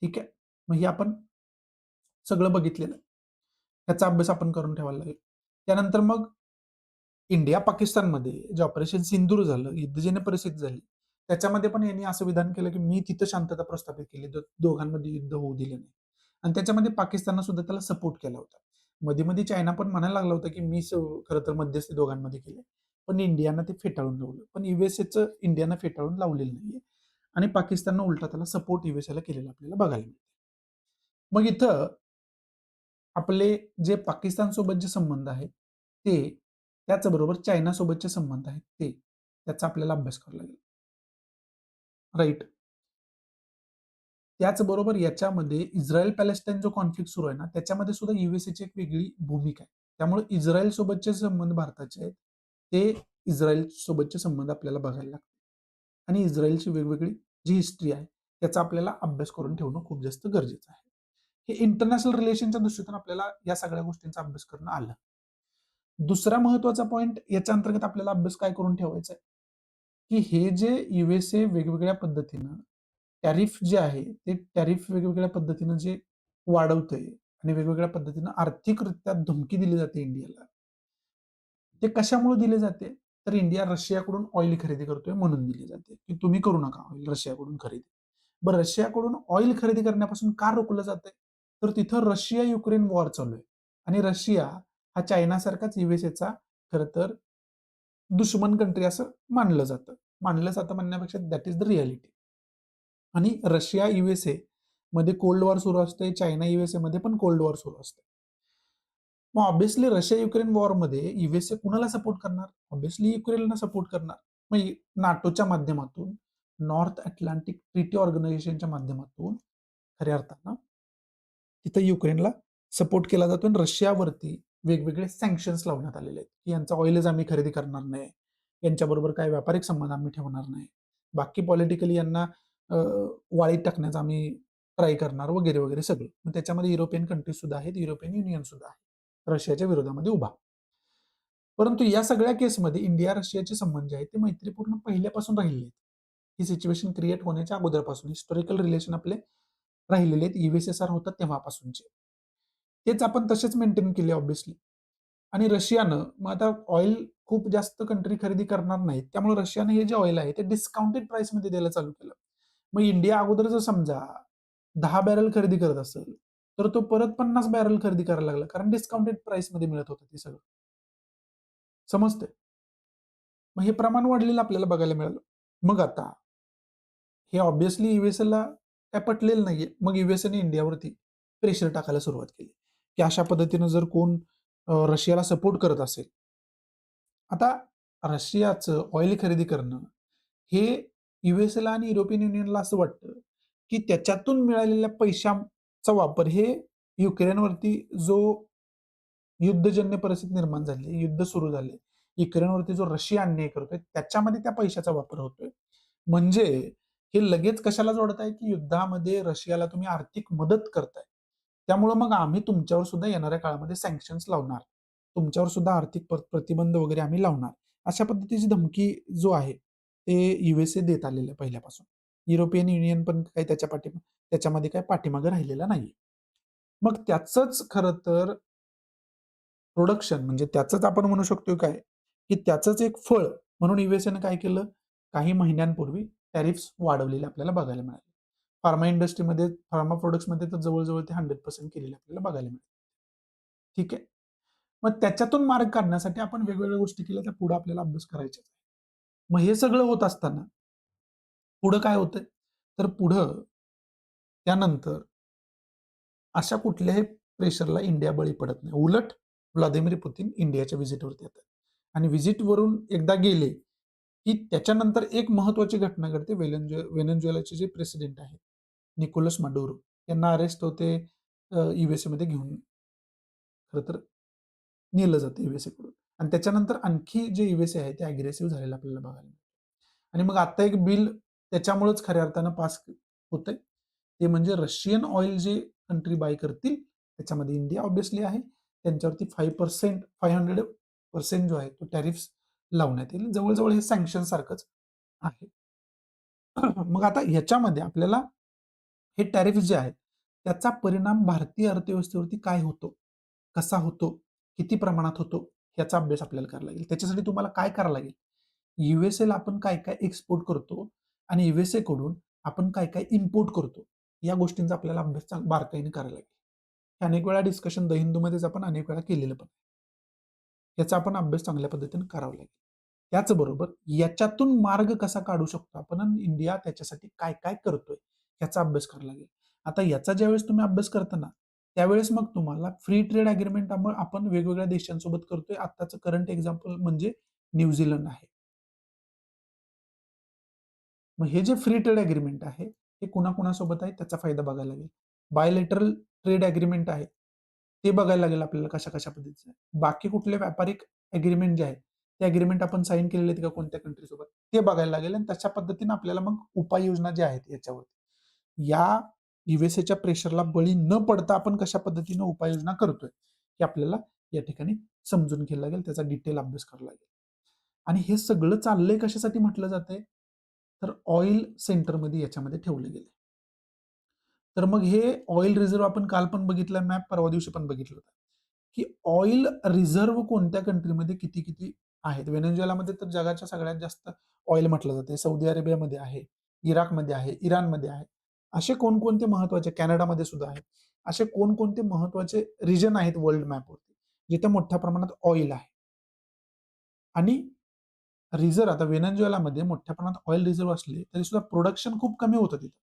ठीक आहे. मग हे आपण सगळं बघितलेलं आहे. ह्याचा अभ्यास आपण करून ठेवायला लागेल. त्यानंतर मग इंडिया पाकिस्तानमध्ये जे ऑपरेशन सिंदूर झालं, युद्धजन्य परिस्थिती झाली, त्याच्यामध्ये पण यांनी असं विधान केलं की मी तिथं शांतता प्रस्थापित केली, दोघांमध्ये युद्ध होऊ दिले नाही. आणि त्याच्यामध्ये पाकिस्ताननं सुद्धा त्याला सपोर्ट केला होता. मध्ये मध्ये चायना पण म्हणायला लागला होता की मी खरं तर मध्यस्थी दोघांमध्ये केली, पण इंडियानं ते फेटाळून लावलं. पण युएसएचं इंडियानं फेटाळून लावलेलं नाहीये आणि पाकिस्ताननं उलटा त्याला सपोर्ट युएसएला केलेला आपल्याला बघायला मिळते. मग इथं आपले जे पाकिस्तान सोबत जे संबंध आहेत ते, त्याचबरोबर चायना सोबतचे संबंध आहेत ते, त्याचा आपल्याला अभ्यास करावा लागेल. राईट. त्याचबरोबर याच्यामध्ये इस्रायल पॅलेस्टाईन जो कॉन्फ्लिक्ट सुरू आहे ना, त्याच्यामध्ये सुद्धा युएसएची एक वेगळी भूमिका आहे. त्यामुळे इस्रायल सोबतचे संबंध भारताचे आहेत, ते इस्रायल सोबतचे संबंध आपल्याला बघायला लागतात. आणि इस्रायलची वेगवेगळी जी हिस्ट्री आहे, त्याचा आपल्याला अभ्यास करून ठेवणं खूप जास्त गरजेचं आहे. हे इंटरनॅशनल रिलेशनच्या दृष्टीतून आपल्याला या सगळ्या गोष्टींचा अभ्यास करणं आलं. दुसरा महत्वाचा पॉइंट याच्या अंतर्गत आपल्याला अभ्यास काय करून ठेवायचा आहे, की हे जे युएसए वेगवेगळ्या पद्धतीनं टॅरिफ जे आहे, ते टॅरिफ वेगवेगळ्या पद्धतीनं जे वाढवतंय आणि वेगवेगळ्या पद्धतीनं आर्थिकरित्या धमकी दिली जाते इंडियाला. ते कशामुळे दिले जाते? तर इंडिया रशियाकडून ऑइल खरेदी करतोय म्हणून दिली जाते, की तुम्ही करू नका ऑइल रशियाकडून खरेदी. बरं, रशियाकडून ऑइल खरेदी करण्यापासून का रोखलं जातंय? तर तिथं रशिया युक्रेन वॉर चालू आहे आणि रशिया हा चायनासारखाच युएसएचा खरं तर दुश्मन कंट्री असं मानलं जातं. मानलं जातं म्हणण्यापेक्षा दॅट इज द रियालिटी. आणि रशिया युएसए मध्ये कोल्ड वॉर सुरू असते, चायना युएसए मध्ये पण कोल्ड वॉर सुरू असते. मग ऑब्व्हियसली रशिया युक्रेन वॉरमध्ये युएसए कुणाला सपोर्ट करणार? ऑब्व्हियसली युक्रेनला सपोर्ट करणार. मग नाटोच्या माध्यमातून, नॉर्थ अटलांटिक ट्रिटी ऑर्गनायझेशनच्या माध्यमातून खऱ्या अर्थानं तिथं युक्रेनला सपोर्ट केला जातो आणि रशियावरती वेगवेगळे सँक्शन्स लावण्यात आलेले आहेत, की यांचा ऑइलच आम्ही खरेदी करणार नाही, यांच्याबरोबर काय व्यापारिक संबंध आम्ही ठेवणार नाही, बाकी पॉलिटिकली यांना वाळीत टाकण्याचा आम्ही ट्राय करणार वगैरे वगैरे सगळं. मग त्याच्यामध्ये युरोपियन कंट्रीज सुद्धा आहेत, युरोपियन युनियन सुद्धा आहे रशियाच्या विरोधामध्ये उभा. परंतु या सगळ्या केसमध्ये इंडिया रशियाचे संबंध जे आहेत ते मैत्रीपूर्ण पहिल्यापासून राहिलेले आहेत. ही सिच्युएशन क्रिएट होण्याच्या अगोदरपासून हिस्टॉरिकल रिलेशन आपले राहिलेले आहेत, युएसएसआर होतात तेव्हापासूनचे. तेच आपण तसेच मेंटेन केले ऑब्व्हियसली. आणि रशियानं मग आता ऑइल खूप जास्त कंट्री खरेदी करणार नाहीत, त्यामुळे रशियानं हे जे ऑइल आहे ते डिस्काउंटेड प्राइसमध्ये द्यायला चालू केलं. मग इंडिया अगोदर जर समजा 10 बॅरल खरेदी करत असेल, तर तो परत 50 बॅरल खरेदी करायला लागला, कारण डिस्काउंटेड प्राइसमध्ये मिळत होतं ते सगळं. समजतंय? मग हे प्रमाण वाढलेलं आपल्याला बघायला मिळालं. मग आता हे ऑब्व्हियसली युएसएला काय पटलेलं नाहीये. मग युएसएने इंडियावरती प्रेशर टाकायला सुरुवात केली, की अशा पद्धतीनं जर कोण रशियाला सपोर्ट करत असेल. आता रशियाचं ऑइल खरेदी करणं हे युएसएला आणि युरोपियन युनियनला असं वाटतं, की त्याच्यातून मिळालेल्या पैशाचा वापर हे युक्रेनवरती जो युद्धजन्य परिस्थिती निर्माण झाली, युद्ध सुरू झाले, युक्रेनवरती जो रशिया अन्याय करतोय, त्याच्यामध्ये त्या पैशाचा वापर होतोय. म्हणजे हे लगेच कशाला जोडताय, की युद्धामध्ये रशियाला तुम्ही आर्थिक मदत करताय. त्यामुळं मग आम्ही तुमच्यावर सुद्धा येणाऱ्या काळामध्ये सँक्शन्स लावणार. तुमच्यावर सुद्धा आर्थिक प्रतिबंध वगैरे आम्ही लावणार. अशा पद्धतीची धमकी जो आहे, ते युएसए देत आलेलं आहे पहिल्यापासून. युरोपियन युनियन पण काही त्याच्यामध्ये काही पाठीमागे राहिलेला नाहीये. मग त्याचंच खरं तर प्रोडक्शन म्हणजे त्याचंच आपण म्हणू शकतो काय, की त्याचंच एक फळ म्हणून युएसएनं काय केलं, काही महिन्यांपूर्वी टॅरिफ्स वाढवलेले आपल्याला बघायला मिळाले. फार्मा इंडस्ट्रीमध्ये, फार्मा प्रोडक्ट्समध्ये तर जवळ-जवळ ते 100% केलेले आपल्याला बघायला मिळाले. ठीक आहे. मग त्याच्यातून मार्ग काढण्यासाठी आपण वेगवेगळ्या गोष्टी केल्या, त्या पुढे आपल्याला अभ्यास करायच्या. मग हे सगळं होत असताना पुढं काय होतंय? तर पुढं त्यानंतर अशा कुठल्याही प्रेशरला इंडिया बळी पडत नाही. उलट व्लादिमीर पुतीन इंडियाच्या व्हिजिटवरती येतात आणि व्हिजिटवरून एकदा गेले, की त्याच्यानंतर एक महत्त्वाची घटना घडते. व्हेनेझुएलाचे जे प्रेसिडेंट आहेत, निकोलस माडुरो यांना अरेस्ट होते, यूएसएमध्ये घेऊन खरं तर नेलं जातं यूएसएकडून आणि त्याच्यानंतर आणखी जे यूएसए आहे ते अग्रेसिव्ह झालेलं आपल्याला बघायला मिळतं. आणि मग आता एक बिल त्याच्यामुळेच खऱ्या अर्थानं पास होतंय. ते म्हणजे रशियन ऑइल जे कंट्री बाय करतील, त्याच्यामध्ये इंडिया ऑब्व्हियसली आहे. त्यांच्यावरती 5% 500% जो आहे तो टॅरिफ्स लावण्यात येईल. जवळ हे सँक्शन सारखंच आहे. मग आता ह्याच्यामध्ये आपल्याला हे टॅरिफ जे आहेत, त्याचा परिणाम भारतीय अर्थव्यवस्थेवरती काय होतो? कसा होतो? किती प्रमाणात होतो? याचा अभ्यास आपल्याला करायला लागेल. त्याच्यासाठी तुम्हाला काय करावं लागेल? यूएसएला आपण काय-काय एक्सपोर्ट करतो, आणि युएसए कडून आपण काय काय इम्पोर्ट करतो या गोष्टींचा आपल्याला अभ्यास बारकाईने करायला लागेल. हे अनेक वेळा डिस्कशन द हिंदूमध्येच आपण अनेक वेळा केलेलं पण. याचा आपण अभ्यास चांगल्या पद्धतीने करावा लागेल. त्याचबरोबर याच्यातून मार्ग कसा काढू शकतो आपण आणि इंडिया त्याच्यासाठी काय काय करतोय याचा अभ्यास करायला लागेल. आता याचा ज्यावेळेस तुम्ही अभ्यास करता ना, त्यावेळेस मग तुम्हाला फ्री ट्रेड अग्रीमेंट आपण वेगवेगळ्या देशांसोबत करतोय. आत्ताचं करंट एक्झाम्पल म्हणजे न्यूझीलंड आहे. मग हे जे फ्री ट्रेड अग्रीमेंट आहे, हे कुणाकुणासोबत आहे त्याचा फायदा बघायला लागेल. बायलॅटरल ट्रेड अग्रीमेंट आहे, ते बघायला लागेल आपल्याला कशा-कशा पद्धतीचं आहे. बाकी कुठले व्यापारिक अग्रीमेंट जे आहेत, ते अग्रीमेंट आपण साइन केलेले आहेत का कोणत्या कंट्रीसोबत, ते बघायला लागेल आणि तशा पद्धतीने आपल्याला मग उपाययोजना ज्या आहेत याच्यावर, या यूएसएच्या प्रेशरला बळी न पडता आपण कशा पद्धतीने उपाययोजना करतोय, हे आपल्याला या ठिकाणी समजून घ्यायला लागेल, त्याचा डिटेल अभ्यास करावा लागेल. आणि हे सगळं चाललंय कशासाठी म्हटलं जातंय? तर ऑइल सेंटरमध्ये याच्यामध्ये ठेवले गेले. तर मग हे ऑइल रिझर्व्ह आपण काल पण बघितलं मॅप, परवा दिवशी पण बघितलं होतं, की ऑइल रिझर्व्ह कोणत्या कंट्रीमध्ये किती-किती आहेत. व्हेनेझुएलामध्ये तर जगाच्या सगळ्यात जास्त ऑइल म्हटलं जाते. सौदी अरेबियामध्ये आहे, इराकमध्ये आहे, इराणमध्ये आहे. असे कोणकोणते महत्वाचे कॅनडामध्ये सुद्धा आहेत. असे कोणकोणते महत्वाचे रिजन आहेत वर्ल्ड मॅपवरती, जिथे मोठ्या प्रमाणात ऑइल आहे. आणि रिझर्व्ह आता व्हेनेझुएलामध्ये मोठ्या प्रमाणात ऑइल रिझर्व्ह असले तरी सुद्धा प्रोडक्शन खूप कमी होतं तिथं.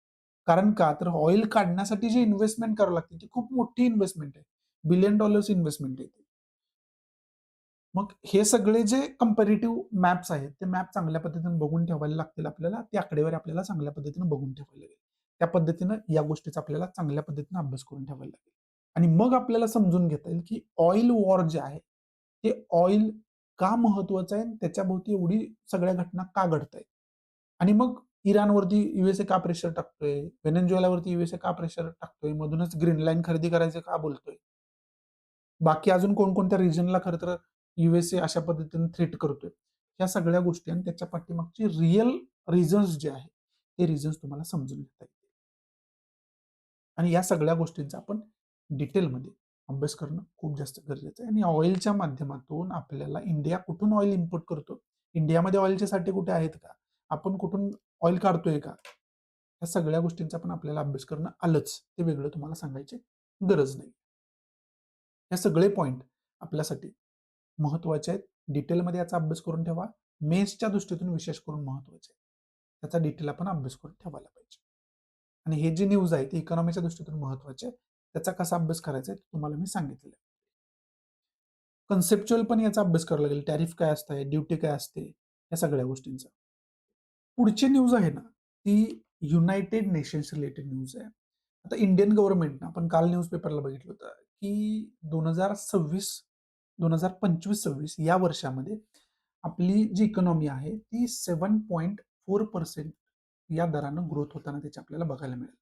कारण का तर ऑइल काढण्यासाठी जी इन्व्हेस्टमेंट करावी लागते ती खूप मोठी इन्व्हेस्टमेंट आहे. बिलियन डॉलर्स इन्व्हेस्टमेंट आहे. मग हे सगळे जे कंपॅरेटिव्ह मॅप्स आहेत, ते मॅप चांगल्या पद्धतीने बघून ठेवायला लागतील आपल्याला. ती आकडेवारी आपल्याला चांगल्या पद्धतीने बघून ठेवायला लागेल. त्या पद्धतीनं या गोष्टीचा आपल्याला चांगल्या पद्धतीने अभ्यास करून ठेवायला लागेल. आणि मग आपल्याला समजून घेता येईल, की ऑइल वॉर जे आहे, ते ऑइल का महत्वाचं आहे आणि त्याच्याभोवती एवढी सगळ्या घटना का घडतायत? आणि मग इराणवरती यूएसए का प्रेशर टाकतोय? व्हेनेझुएलावरती यूएसए का प्रेशर टाकतोय? मधूनच ग्रीन लाईन खरेदी करायचं का बोलतोय? बाकी अजून कोणकोणत्या रिजनला खरं तर यूएसए अशा पद्धतीने थ्रेट करतोय. ह्या सगळ्या गोष्टी आणि त्याच्या पाठीमागचे रिअल रिझन्स जे आहेत, ते रिझन्स तुम्हाला समजून घेता येतील. आणि या सगळ्या गोष्टींचा आपण डिटेलमध्ये अभ्यास करणं खूप जास्त गरजेचं आहे. आणि ऑइलच्या माध्यमातून आपल्याला इंडिया कुठून ऑइल इम्पोर्ट करतो? इंडियामध्ये ऑइलचे साठे कुठे आहेत का? आपण कुठून ऑइल काढतोय का? या सगळ्या गोष्टींचा पण आपल्याला अभ्यास करणं आलंच. ते वेगळं तुम्हाला सांगायची गरज नाही. हे सगळे पॉइंट आपल्यासाठी महत्वाचे आहेत. डिटेलमध्ये याचा अभ्यास करून ठेवा. मेन्सच्या दृष्टीतून विशेष करून महत्वाचे आहे. त्याचा डिटेल आपण अभ्यास करून ठेवायला पाहिजे. आणि हे जे न्यूज आहे ते इकॉनॉमीच्या दृष्टीतून महत्वाचे आहे. त्याचा कसा अभ्यास करायचा आहे तुम्हाला मी सांगितलेलं आहे. कन्सेप्च्युअल पण याचा अभ्यास करावा लागेल. टॅरिफ काय असते, ड्युटी काय असते, या सगळ्या गोष्टींचा. पुढची न्यूज आहे ना, ती युनायटेड नेशन्स रिलेटेड न्यूज आहे. आता इंडियन गव्हर्नमेंटनं आपण काल न्यूज पेपरला बघितलं होतं, की 2026 2025-26 या वर्षामध्ये आपली जी इकॉनॉमी आहे ती 7.4% या दरानं ग्रोथ होताना त्याची आपल्याला बघायला मिळेल.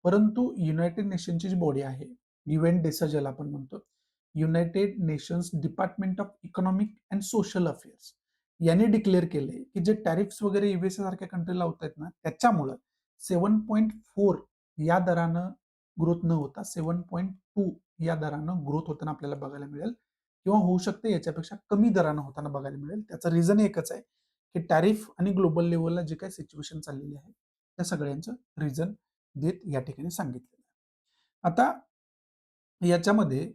परंतु युनायटेड नेशनची जी बॉडी आहे, युएन डेसा ज्याला आपण म्हणतो, United nations department of economic and social affairs यांनी डिक्लेअर केले की जे टॅरिफ्स वगैरे यूएसए सारख्या कंट्री लावत आहेत ना त्याच्यामुळं 7.4 या दरानं ग्रोथ न होता 7.2 या दरानं ग्रोथ होताना आपल्याला बघायला मिळेल किंवा होऊ शकते याच्यापेक्षा कमी दरानं होताना बघायला मिळेल. त्याचं रिझन एकच आहे की टॅरिफ आणि ग्लोबल लेवलला जे काही सिच्युएशन चाललेली आहे त्या सगळ्यांचं रिझन देत या ठिकाणी सांगितलेलं आहे. आता याच्यामध्ये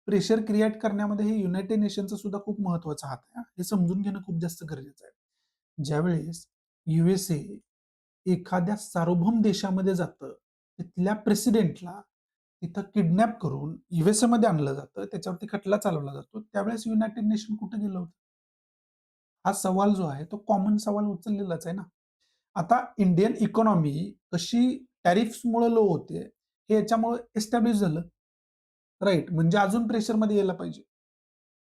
प्रेशर क्रिएट करण्यामध्ये हे युनायटेड नेशनचा सुद्धा खूप महत्वाचा हात आहे. हे समजून घेणं खूप जास्त गरजेचं आहे. ज्यावेळेस यूएसए एखाद्या सार्वभौम देशामध्ये जातं, तिथल्या प्रेसिडेंटला तिथं किडनॅप करून यूएसए मध्ये आणलं जातं, त्याच्यावरती खटला चालवला जातो. त्यावेळेस युनायटेड नेशन कुठे गेलं होतं? हा सवाल जो आहे तो कॉमन सवाल उचललेलाच आहे ना. आता इंडियन इकॉनॉमी कशी टॅरिफ्समुळे लो होते, हे याच्यामुळे एस्टॅब्लिश झालं. राइट. म्हणजे अजून प्रेशरमध्ये यायला पाहिजे.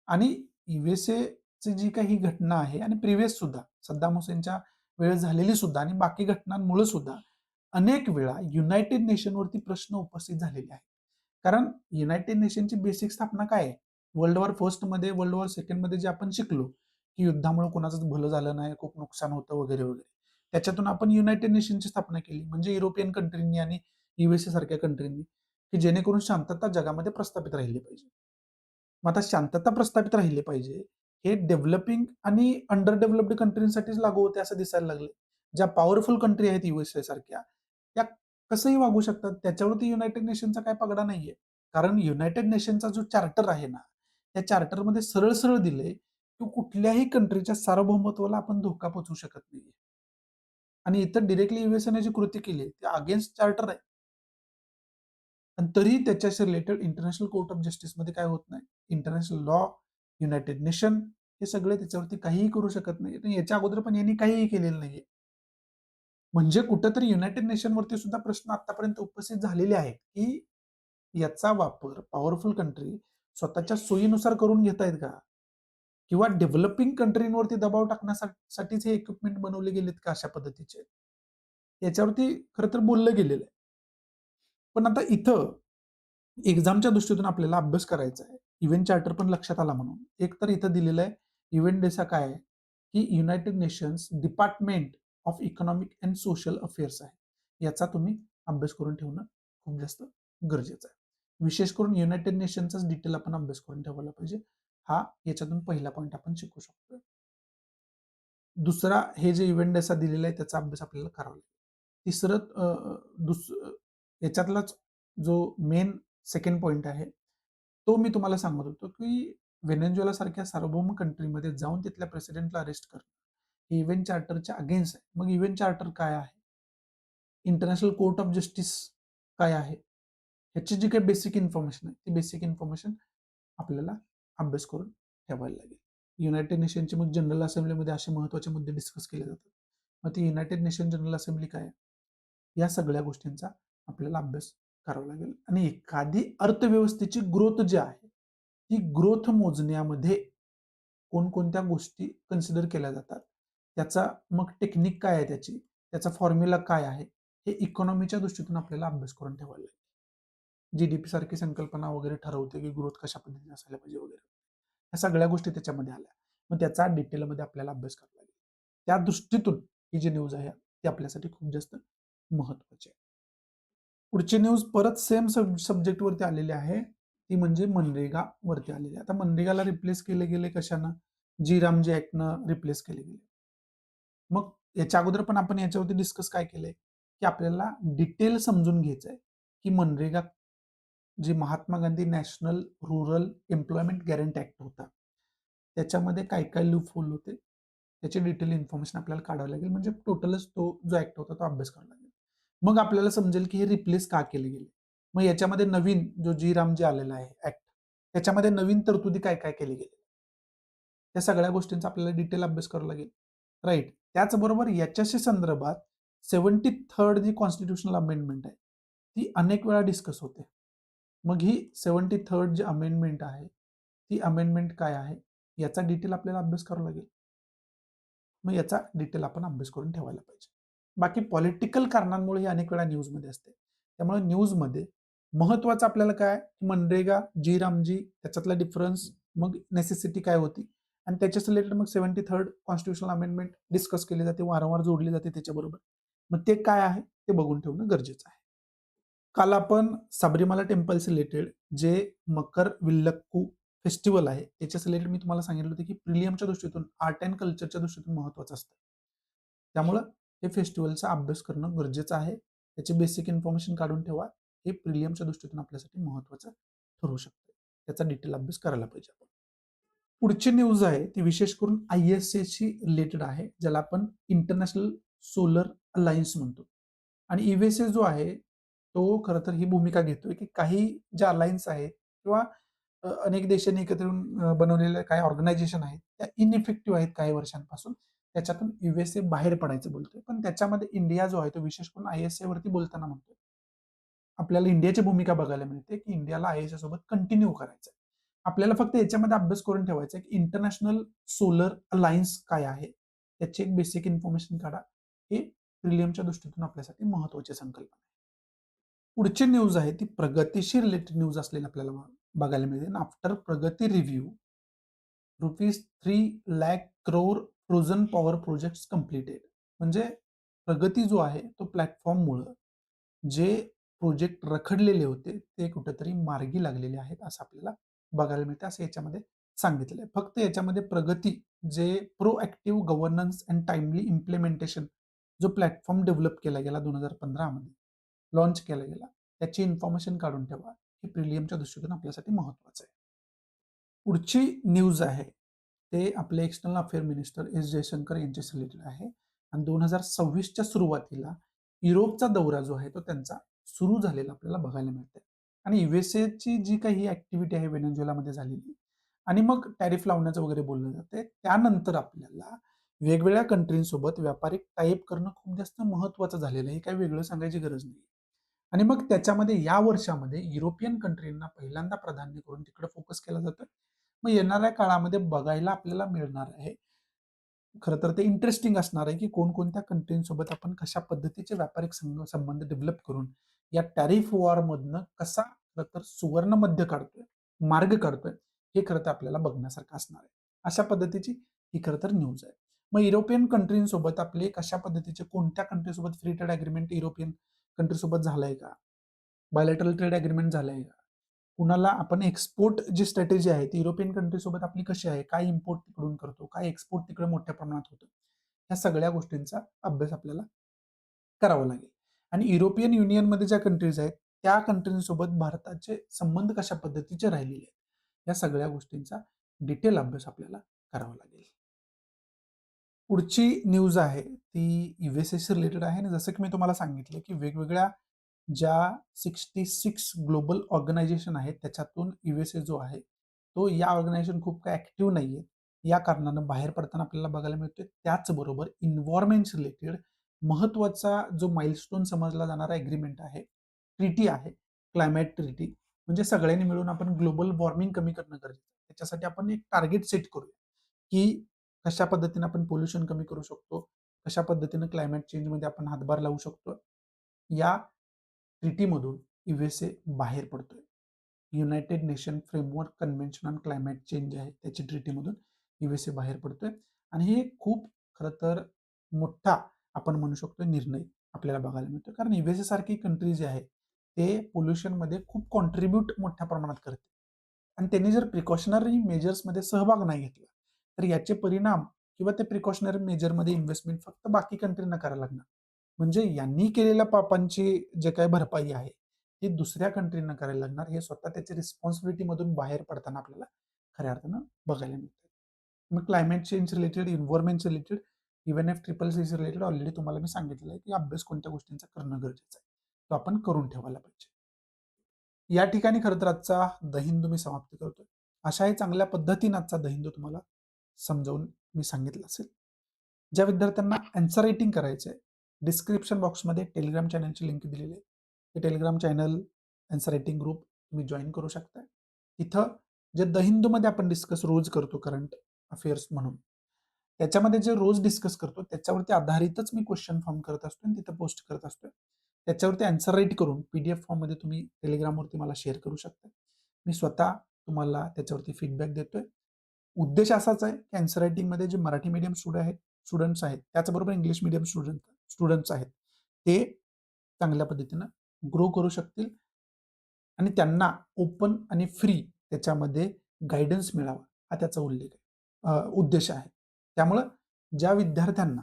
आणि यूएसएची जी काही घटना आहे आणि प्रिव्हियस सुद्धा सद्दाम हुसेनच्या वेळेस झालेली सुद्धा आणि बाकी घटनांमुळे सुद्धा अनेक वेळा युनायटेड नेशनवरती प्रश्न उपस्थित झालेले आहेत. कारण युनायटेड नेशनची बेसिक स्थापना काय आहे? वर्ल्ड वॉर फर्स्ट मध्ये, वर्ल्ड वॉर सेकंड मध्ये जे आपण शिकलो, की युद्धामुळे कोणाचंच भलं झालं नाही, खूप नुकसान होतं वगैरे वगैरे. त्याच्यातून आपण युनायटेड नेशनची स्थापना केली. म्हणजे युरोपियन कंट्रींनी आणि यूएसए सारख्या कंट्रींनी, की जेणेकरून शांतता जगामध्ये प्रस्थापित राहिली पाहिजे. मग आता शांतता प्रस्थापित राहिली पाहिजे, हे डेव्हलपिंग आणि अंडर डेव्हलप्ड कंट्रींसाठीच लागू होते असं दिसायला लागले. ज्या पॉवरफुल कंट्री आहेत USA सारख्या, त्या कसंही वागू शकतात. त्याच्यावरती युनायटेड नेशनचा काही पगडा नाहीये. कारण युनायटेड नेशनचा जो चार्टर आहे ना, त्या चार्टरमध्ये सरळ-सरळ दिलंय, की कुठल्याही कंट्रीच्या सार्वभौमत्वाला आपण धोका पोहोचवू शकत नाहीये. आणि इथं डायरेक्टली USAने जी कृती केली आहे, ती अगेन्स्ट चार्टर आहे. आणि तरीही त्याच्याशी रिलेटेड इंटरनॅशनल कोर्ट ऑफ जस्टिसमध्ये काय होत नाही. इंटरनॅशनल लॉ, युनायटेड नेशन हे सगळे त्याच्यावरती काहीही करू शकत नाही. आणि याच्या अगोदर पण यांनी काहीही केलेलं नाहीये. म्हणजे कुठेतरी युनायटेड नेशनवरती सुद्धा प्रश्न आतापर्यंत उपस्थित झालेले आहेत, की याचा वापर पॉवरफुल कंट्री स्वतःच्या सोयीनुसार करून घेत आहेत का? किंवा डेव्हलपिंग कंट्रींवरती दबाव टाकण्यासाठीच हे इक्विपमेंट बनवले गेलेत का अशा पद्धतीचे? याच्यावरती खरं तर बोललं गेलेलं आहे. पण आता इथं एक्झामच्या दृष्टीतून आपल्याला अभ्यास करायचा आहे. इव्हेंट चार्टर पण लक्षात आला म्हणून. एक तर इथं दिलेलं आहे, इव्हेंट डेसा काय आहे, की United nations department of economic and social affairs आहे. याचा तुम्ही अभ्यास करून ठेवणं खूप जास्त गरजेचं आहे. विशेष करून युनायटेड नेशनचाच डिटेल आपण अभ्यास करून ठेवायला पाहिजे. हा याच्यातून पहिला पॉइंट आपण शिकू शकतो. दुसरा हे जे इव्हेंट डेसा दिलेला आहे त्याचा अभ्यास आपल्याला करावा लागेल. तिसरं याच्यातलाच जो मेन सेकंड पॉइंट आहे, तो मी तुम्हाला सांगत होतो, की व्हेनेझुएला सारख्या सार्वभौम कंट्रीमध्ये जाऊन तिथल्या प्रेसिडेंटला अरेस्ट करणं, हे इव्हेंट चार्टरच्या अगेन्स्ट आहे. मग इव्हेंट चार्टर काय आहे? इंटरनॅशनल कोर्ट ऑफ जस्टिस काय आहे? ह्याची जी काही बेसिक इन्फॉर्मेशन आहे, ती बेसिक इन्फॉर्मेशन आपल्याला अभ्यास करून ठेवायला लागेल. युनायटेड नेशनचे मग जनरल असेंब्लीमध्ये असे महत्त्वाचे मुद्दे डिस्कस केले जातात. मग ती युनायटेड नेशन जनरल असेंब्ली काय आहे? या सगळ्या गोष्टींचा आपल्याला अभ्यास करावा लागेल आणि एखादी अर्थव्यवस्थेची ग्रोथ जी आहे, ती ग्रोथ मोजण्यामध्ये कोणकोणत्या गोष्टी कन्सिडर केल्या जातात. त्याचा मग टेक्निक काय आहे त्याची, त्याचा फॉर्म्युला काय आहे, हे इकॉनॉमीच्या दृष्टीतून आपल्याला अभ्यास करून ठेवायला लागेल. जी-डी-पी सारखी संकल्पना वगैरे ठरवते, की ग्रोथ कशा पद्धतीने असायला पाहिजे वगैरे. ह्या सगळ्या गोष्टी त्याच्यामध्ये आल्या. मग त्याचा डिटेलमध्ये आपल्याला अभ्यास करावा लागेल. त्या दृष्टीतून ही जी न्यूज आहे, ती आपल्यासाठी खूप जास्त महत्त्वाची आहे. पुढची न्यूज परत सेम सब्जेक्टवरती आलेली आहे. ती म्हणजे मनरेगावरती आलेली आहे. आता मनरेगाला रिप्लेस केले गेले कशानं? जी रामजी ॲक्टनं रिप्लेस केले गेले. मग याच्या अगोदर पण आपण याच्यावरती डिस्कस काय केलंय, की आपल्याला डिटेल समजून घ्यायचं आहे, की मनरेगा जी Mahatma Gandhi national rural employment guarantee act होता. त्याच्यामध्ये काय-काय लूपहोल होते, त्याची डिटेल इन्फॉर्मेशन आपल्याला काढावी लागेल. म्हणजे टोटलच तो जो ॲक्ट होता तो अभ्यास करावा लागेल. मग आपल्याला समजेल, की हे रिप्लेस का केले गेले. मग याच्यामध्ये नवीन जो जी रामजी आलेला आहे ॲक्ट, त्याच्यामध्ये नवीन तरतुदी काय-काय केले गेले. या सगळ्या गोष्टींचा आपल्याला डिटेल अभ्यास करावा लागेल. राइट. त्याचबरोबर याच्याशी संदर्भात 73rd जी कॉन्स्टिट्यूशनल अमेंडमेंट आहे, ती अनेक वेळा डिस्कस होते. मग ही 73rd जी अमेंडमेंट आहे, ती अमेंडमेंट काय आहे? याचा डिटेल आपल्याला अभ्यास करावा लागेल. मग याचा डिटेल आपण अभ्यास करून ठेवायला पाहिजे. बाकी पॉलिटिकल कारणांमुळे ही अनेक वेळा न्यूजमध्ये असते. त्यामुळे न्यूजमध्ये महत्त्वाचं आपल्याला काय? मनरेगा, जी रामजी त्याच्यातला डिफरन्स, मग नेसेसिटी काय होती? आणि त्याच्याच रिलेटेड मग 73rd कॉन्स्टिट्यूशनल अमेंडमेंट डिस्कस केली जाते, वारंवार जोडली जाते त्याच्याबरोबर. मग ते काय आहे? ते बघून ठेवणं गरजेचं आहे. काल आपण सबरीमाला टेम्पल्स रिलेटेड जे मकर विल्लक्कू फेस्टिव्हल आहे, त्याच्याच रिलेटेड मी तुम्हाला सांगितलं होतं, की प्रिलियमच्या दृष्टीतून आर्ट अँड कल्चरच्या दृष्टीतून महत्त्वाचं असतं. त्यामुळं हे फेस्टिव्हलचा अभ्यास करणं गरजेचं आहे. त्याची बेसिक इन्फॉर्मेशन काढून ठेवा. हे प्रिलियमच्या दृष्टीतून आपल्यासाठी महत्त्वाचं ठरू शकतं. त्याचा डिटेल अभ्यास करायला पाहिजे आपण. पुढची न्यूज आहे ती विशेष करून ISA रिलेटेड आहे, ज्याला आपण इंटरनॅशनल सोलर अलायन्स म्हणतो. आणि USA जो आहे, तो खरं तर ही भूमिका घेतोय, की काही ज्या अलायन्स आहेत किंवा अनेक देशांनी एकत्र येऊन बनवलेल्या काही ऑर्गनायझेशन आहेत, त्या इनइफेक्टिव्ह आहेत काही वर्षांपासून. त्याच्यातून USA बाहेर पडायचं बोलतोय. पण त्याच्यामध्ये इंडिया जो आहे, तो विशेष करून ISA वरती बोलताना म्हणतोय. आपल्याला इंडियाची भूमिका बघायला मिळते, की इंडियाला ISA सोबत कंटिन्यू करायचं आहे. आपल्याला फक्त याच्यामध्ये अभ्यास करून ठेवायचा आहे, की इंटरनॅशनल सोलर अलायन्स काय आहे? त्याची एक बेसिक इन्फॉर्मेशन काढा. हे प्रिलियमच्या दृष्टीतून आपल्यासाठी महत्त्वाची संकल्पना आहे. पुढची न्यूज आहे ती प्रगतीशी रिलेटेड न्यूज असलेली आपल्याला बघायला मिळते. आफ्टर प्रगती review ₹3,00,000 frozen power projects completed. म्हणजे प्रगती जो आहे तो प्लॅटफॉर्ममुळं जे प्रोजेक्ट रखडलेले होते ते कुठेतरी मार्गी लागलेले आहेत असं आपल्याला बघायला मिळतं, असं याच्यामध्ये सांगितलेलं आहे. फक्त याच्यामध्ये प्रगती जे proactive governance and timely implementation जो प्लॅटफॉर्म डेव्हलप केला गेला 2015 मध्ये, लॉन्च केला गेला, त्याची इन्फॉर्मेशन काढून ठेवा. हे प्रिलियमच्या दृष्टीतून आपल्यासाठी महत्त्वाचं आहे. पुढची न्यूज आहे, ते आपले external affair minister S Jaishankar यांच्याशी रिलेटेड आहे आणि 2026च्या सुरुवातीला युरोपचा दौरा जो आहे तो त्यांचा सुरू झालेला आपल्याला बघायला मिळतंय आणि ची जी काही ॲक्टिव्हिटी आहे व्हेनेझुएलामध्ये झालेली आणि मग टॅरिफ लावण्याचं वगैरे बोललं जातंय. त्यानंतर आपल्याला वेगवेगळ्या कंट्रींसोबत व्यापारिक टाइप करणं खूप जास्त महत्त्वाचं झालेलं आहे. हे काही वेगळं सांगायची गरज नाही. आणि मग त्याच्यामध्ये या वर्षामध्ये युरोपियन कंट्रींना पहिल्यांदा प्राधान्य करून तिकडे फोकस केला जातोय. मग येणाऱ्या काळामध्ये बघायला आपल्याला मिळणार आहे. खरं तर ते इंटरेस्टिंग असणार आहे, की कोणकोणत्या कंट्रींसोबत आपण कशा पद्धतीचे व्यापारिक संबंध डेव्हलप करून या टॅरिफ वॉरमधनं कसा खरं तर सुवर्ण मध्य काढतोय, मार्ग काढतोय, हे खरं तर आपल्याला बघण्यासारखं असणार आहे. अशा पद्धतीची ही खरं तर न्यूज आहे. मग युरोपियन कंट्रींसोबत आपले कशा पद्धतीचे कोणत्या कंट्रीसोबत फ्री ट्रेड अग्रीमेंट युरोपियन कंट्रीसोबत झालंय का? बायलॅटरल ट्रेड अग्रीमेंट झालंय का? कुणाला आपण एक्सपोर्ट जी स्ट्रॅटेजी आहे ती युरोपियन कंट्रीसोबत आपली कशी आहे? काय इम्पोर्ट तिकडून करतो? काय एक्सपोर्ट तिकडे मोठ्या प्रमाणात होतो? ह्या सगळ्या गोष्टींचा अभ्यास आपल्याला करावा लागेल. आणि युरोपियन युनियनमध्ये ज्या कंट्रीज आहेत, त्या कंट्रींसोबत भारताचे संबंध कशा पद्धतीचे राहिलेले आहेत, या सगळ्या गोष्टींचा डिटेल अभ्यास आपल्याला करावा लागेल. पुढची न्यूज आहे ती यू-एस-एशी रिलेटेड आहे आणि जसं की मी तुम्हाला सांगितलं, की वेगवेगळ्या ज्या 66 ग्लोबल ऑर्गनायझेशन आहेत, त्याच्यातून यू-एस-ए जो आहे, तो या ऑर्गनायझेशन खूप काही ॲक्टिव्ह नाहीये. या कारणानं बाहेर पडताना आपल्याला बघायला मिळतोय. त्याचबरोबर एन्व्हायर्नमेंटशी रिलेटेड महत्त्वाचा जो माइलस्टोन समजला जाणारा एग्रीमेंट आहे, ट्रिटी आहे, क्लायमेट ट्रिटी. म्हणजे सगळ्यांनी मिळून आपण ग्लोबल वॉर्मिंग कमी करणं गरजेचं आहे. त्याच्यासाठी आपण एक टार्गेट सेट करूया, की कशा पद्धतीने आपण पोल्युशन कमी करू शकतो, कशा पद्धतीनं क्लायमेट चेंजमध्ये आपण हातभार लावू शकतो. या ट्रिटीमधून यू-एस-ए बाहेर पडतोय. United nation framework convention on climate change आहे, त्याची ट्रिटीमधून यू-एस-ए बाहेर पडतोय आणि हे खूप खरं तर मोठा आपण म्हणू शकतो निर्णय आपल्याला बघायला मिळतो. कारण यू-एस-ए सारखी कंट्री जी आहे, ते पोल्युशनमध्ये खूप कॉन्ट्रिब्यूट मोठ्या प्रमाणात करते आणि त्यांनी जर प्रिकॉशनरी मेजर्समध्ये सहभाग नाही घेतला, तर याचे परिणाम किंवा ते प्रिकॉशनरी मेजरमध्ये इन्व्हेस्टमेंट फक्त बाकी कंट्रींना करायला लागणार. म्हणजे यांनी केलेल्या पापांची जे काही भरपाई आहे, ती दुसऱ्या कंट्रींना करायला लागणार. हे स्वतः त्याच्या रिस्पॉन्सिबिलिटीमधून बाहेर पडताना आपल्याला खऱ्या अर्थानं बघायला मिळतं. मग climate change related, environment related, even F triple C related already तुम्हाला मी सांगितलेलं आहे, की अभ्यास कोणत्या गोष्टींचा करणं गरजेचं आहे. तो आपण करून ठेवायला पाहिजे. या ठिकाणी खरं तर आजचा दहिंदू मी समाप्त करतोय. अशाही चांगल्या पद्धतीने आजचा दहिंदू तुम्हाला समजावून मी सांगितलं असेल. ज्या विद्यार्थ्यांना आन्सर रायटिंग करायचं आहे, डिस्क्रिप्शन बॉक्समध्ये टेलिग्राम चॅनलची लिंक दिलेली आहे. ते Telegram channel, answer writing group तुम्ही जॉइन करू शकता. इथं जे द हिंदूमध्ये आपण डिस्कस रोज करतो करंट अफेअर्स म्हणून, त्याच्यामध्ये जे रोज डिस्कस करतो त्याच्यावरती आधारितच मी क्वेश्चन फॉर्म करत असतो आणि तिथं पोस्ट करत असतो. त्याच्यावरती आन्सर राईट करून पी-डी-एफ फॉर्ममध्ये तुम्ही टेलिग्रामवरती मला शेअर करू शकता. मी स्वतः तुम्हाला त्याच्यावरती फीडबॅक देतोय. उद्देश असाच आहे, की आन्सर रायटिंगमध्ये जे मराठी मीडियम स्टुडंट्स आहेत, त्याचबरोबर इंग्लिश मीडियम स्टुडंट्स आहेत, ते चांगल्या पद्धतीनं ग्रो करू शकतील आणि त्यांना ओपन आणि फ्री त्याच्यामध्ये गाईडन्स मिळावा, हा त्याचा उद्देश आहे. त्यामुळं ज्या विद्यार्थ्यांना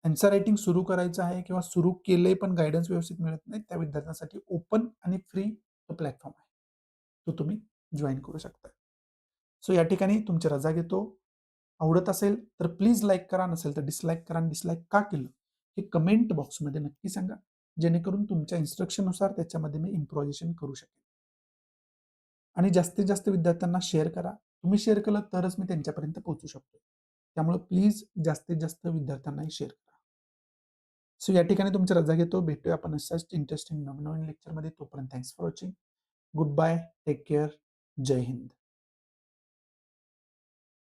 आन्सर रायटिंग सुरू करायचं आहे किंवा सुरू केलंय पण गाईडन्स व्यवस्थित मिळत नाही, त्या विद्यार्थ्यांसाठी ओपन आणि फ्री तो प्लॅटफॉर्म आहे. तो तुम्ही जॉइन करू शकता. सो या ठिकाणी तुमची रजा घेतो. आवडत असेल तर प्लीज लाईक करा, नसेल तर डिसलाईक करा आणि डिसलाईक का केलं हे कमेंट बॉक्समध्ये नक्की सांगा. जेणेकरून तुमच्या इन्स्ट्रक्शननुसार त्याच्यामध्ये मी इम्प्रोव्हायझेशन करू शकेन. आणि जास्तीत जास्त विद्यार्थ्यांना शेअर करा. तुम्ही शेअर केलं तरच मी त्यांच्यापर्यंत पोहोचू शकतो. त्यामुळे प्लीज जास्तीत जास्त विद्यार्थ्यांनाही शेअर करा. सो या ठिकाणी तुमची रजा घेतो. भेटूया आपण अशाच इंटरेस्टिंग नवनवीन लेक्चरमध्ये. तोपर्यंत thanks for watching. Good bye. Take care. जय हिंद.